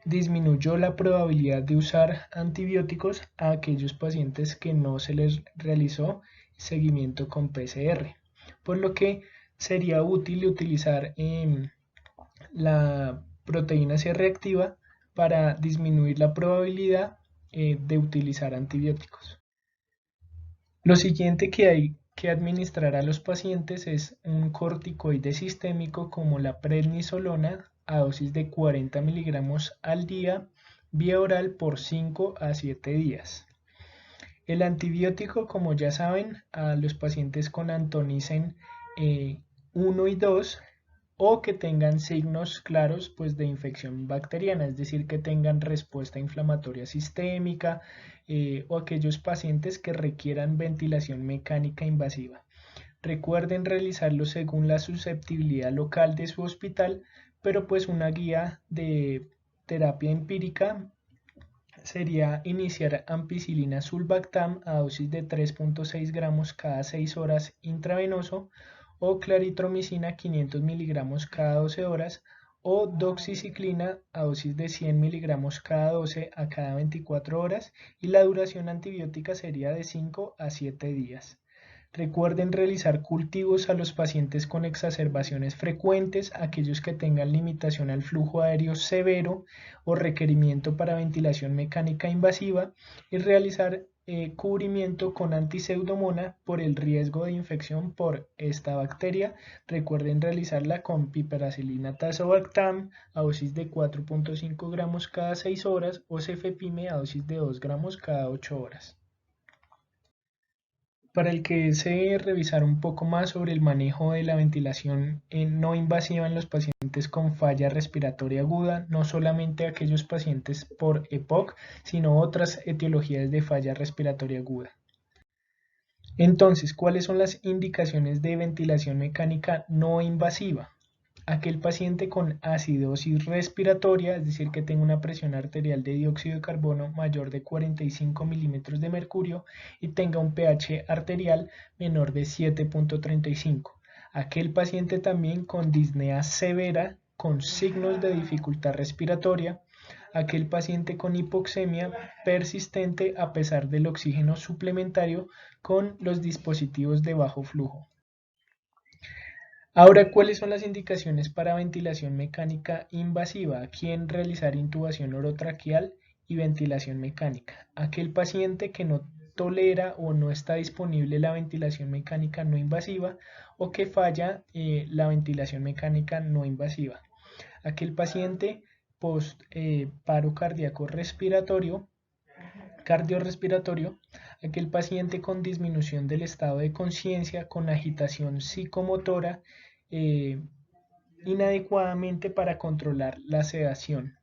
disminuyó la probabilidad de usar antibióticos a aquellos pacientes que no se les realizó seguimiento con PCR, por lo que sería útil utilizar la proteína C reactiva para disminuir la probabilidad de utilizar antibióticos. Lo siguiente que hay que administrar a los pacientes es un corticoide sistémico como la prednisolona a dosis de 40 miligramos al día vía oral por 5 a 7 días. El antibiótico, como ya saben, a los pacientes con Antonisen 1 y 2 o que tengan signos claros pues, de infección bacteriana, es decir, que tengan respuesta inflamatoria sistémica o aquellos pacientes que requieran ventilación mecánica invasiva. Recuerden realizarlo según la susceptibilidad local de su hospital, pero pues una guía de terapia empírica sería iniciar ampicilina sulbactam a dosis de 3.6 gramos cada 6 horas intravenoso o claritromicina 500 miligramos cada 12 horas o doxiciclina a dosis de 100 miligramos cada 12 a cada 24 horas y la duración antibiótica sería de 5 a 7 días. Recuerden realizar cultivos a los pacientes con exacerbaciones frecuentes, aquellos que tengan limitación al flujo aéreo severo o requerimiento para ventilación mecánica invasiva y realizar cubrimiento con antiseudomona por el riesgo de infección por esta bacteria. Recuerden realizarla con piperacilina tazobactam a dosis de 4.5 gramos cada 6 horas o cefepime a dosis de 2 gramos cada 8 horas. Para el que desee revisar un poco más sobre el manejo de la ventilación no invasiva en los pacientes con falla respiratoria aguda, no solamente aquellos pacientes por EPOC, sino otras etiologías de falla respiratoria aguda. Entonces, ¿cuáles son las indicaciones de ventilación mecánica no invasiva? Aquel paciente con acidosis respiratoria, es decir, que tenga una presión arterial de dióxido de carbono mayor de 45 milímetros de mercurio y tenga un pH arterial menor de 7.35. Aquel paciente también con disnea severa con signos de dificultad respiratoria. Aquel paciente con hipoxemia persistente a pesar del oxígeno suplementario con los dispositivos de bajo flujo. Ahora, ¿cuáles son las indicaciones para ventilación mecánica invasiva? ¿A quién realizar intubación orotraqueal y ventilación mecánica? Aquel paciente que no tolera o no está disponible la ventilación mecánica no invasiva o que falla la ventilación mecánica no invasiva. Aquel paciente post paro cardíaco respiratorio, cardiorrespiratorio, aquel paciente con disminución del estado de conciencia, con agitación psicomotora, inadecuadamente para controlar la sedación.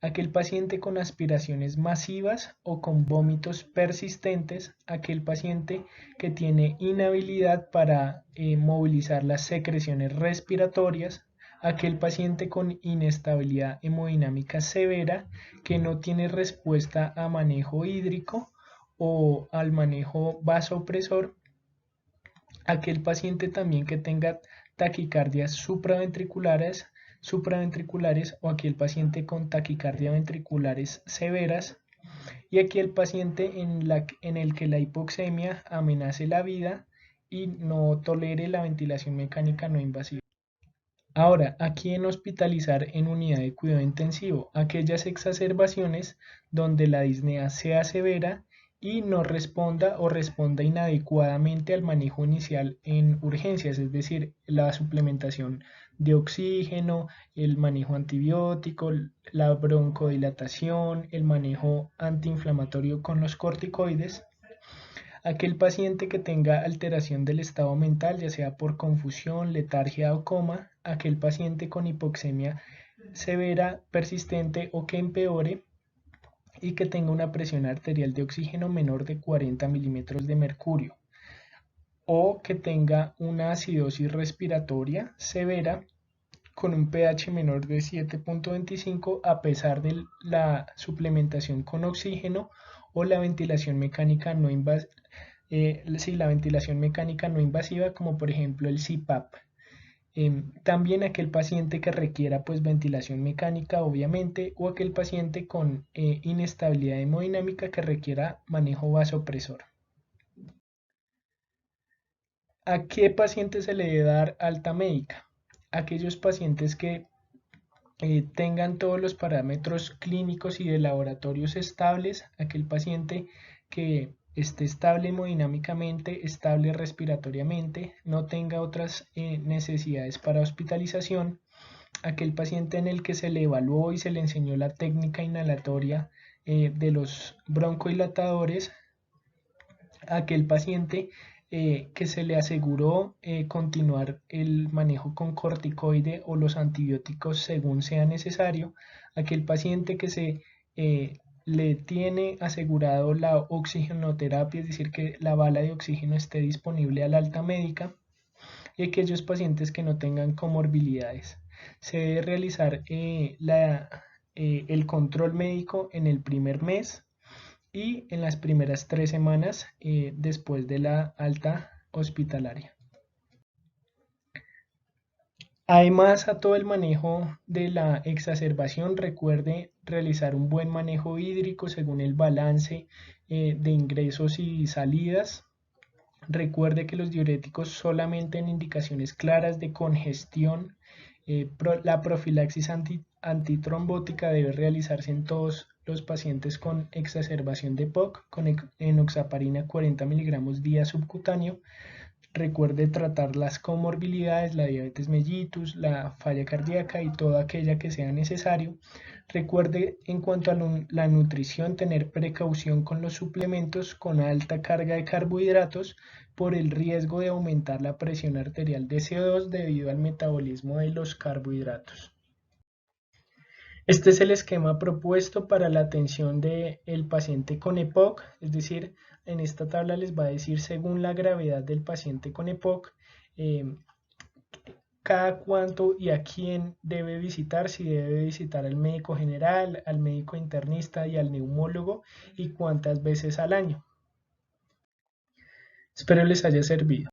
Aquel paciente con aspiraciones masivas o con vómitos persistentes, aquel paciente que tiene inhabilidad para movilizar las secreciones respiratorias, aquel paciente con inestabilidad hemodinámica severa que no tiene respuesta a manejo hídrico o al manejo vasopresor, aquel paciente también que tenga taquicardias supraventriculares o aquel paciente con taquicardia ventriculares severas y aquel paciente en el que la hipoxemia amenace la vida y no tolere la ventilación mecánica no invasiva. Ahora, ¿a quién hospitalizar en unidad de cuidado intensivo? Aquellas exacerbaciones donde la disnea sea severa y no responda o responda inadecuadamente al manejo inicial en urgencias, es decir, la suplementación de oxígeno, el manejo antibiótico, la broncodilatación, el manejo antiinflamatorio con los corticoides. Aquel paciente que tenga alteración del estado mental, ya sea por confusión, letargia o coma, aquel paciente con hipoxemia severa, persistente o que empeore y que tenga una presión arterial de oxígeno menor de 40 milímetros de mercurio o que tenga una acidosis respiratoria severa con un pH menor de 7.25 a pesar de la suplementación con oxígeno o la ventilación mecánica no invasiva. La ventilación mecánica no invasiva, como por ejemplo el CPAP. También aquel paciente que requiera pues ventilación mecánica, obviamente, o aquel paciente con inestabilidad hemodinámica que requiera manejo vasopresor. ¿A qué paciente se le debe dar alta médica? Aquellos pacientes que tengan todos los parámetros clínicos y de laboratorios estables, aquel paciente que esté estable hemodinámicamente, estable respiratoriamente, no tenga otras necesidades para hospitalización, aquel paciente en el que se le evaluó y se le enseñó la técnica inhalatoria de los broncodilatadores, aquel paciente que se le aseguró continuar el manejo con corticoide o los antibióticos según sea necesario. Aquel paciente que se le tiene asegurado la oxigenoterapia, es decir, que la bala de oxígeno esté disponible al alta médica, y aquellos pacientes que no tengan comorbilidades. Se debe realizar el control médico en el primer mes y en las primeras 3 semanas después de la alta hospitalaria. Además, a todo el manejo de la exacerbación, recuerde realizar un buen manejo hídrico según el balance de ingresos y salidas. Recuerde que los diuréticos solamente en indicaciones claras de congestión. La profilaxis antitrombótica debe realizarse en todos los pacientes con exacerbación de POC con enoxaparina 40 miligramos día subcutáneo. Recuerde tratar las comorbilidades, la diabetes mellitus, la falla cardíaca y toda aquella que sea necesario. Recuerde en cuanto a la nutrición tener precaución con los suplementos con alta carga de carbohidratos por el riesgo de aumentar la presión arterial de CO2 debido al metabolismo de los carbohidratos. Este es el esquema propuesto para la atención del paciente con EPOC, es decir, en esta tabla les va a decir según la gravedad del paciente con EPOC, cada cuánto y a quién debe visitar, si debe visitar al médico general, al médico internista y al neumólogo y cuántas veces al año. Espero les haya servido.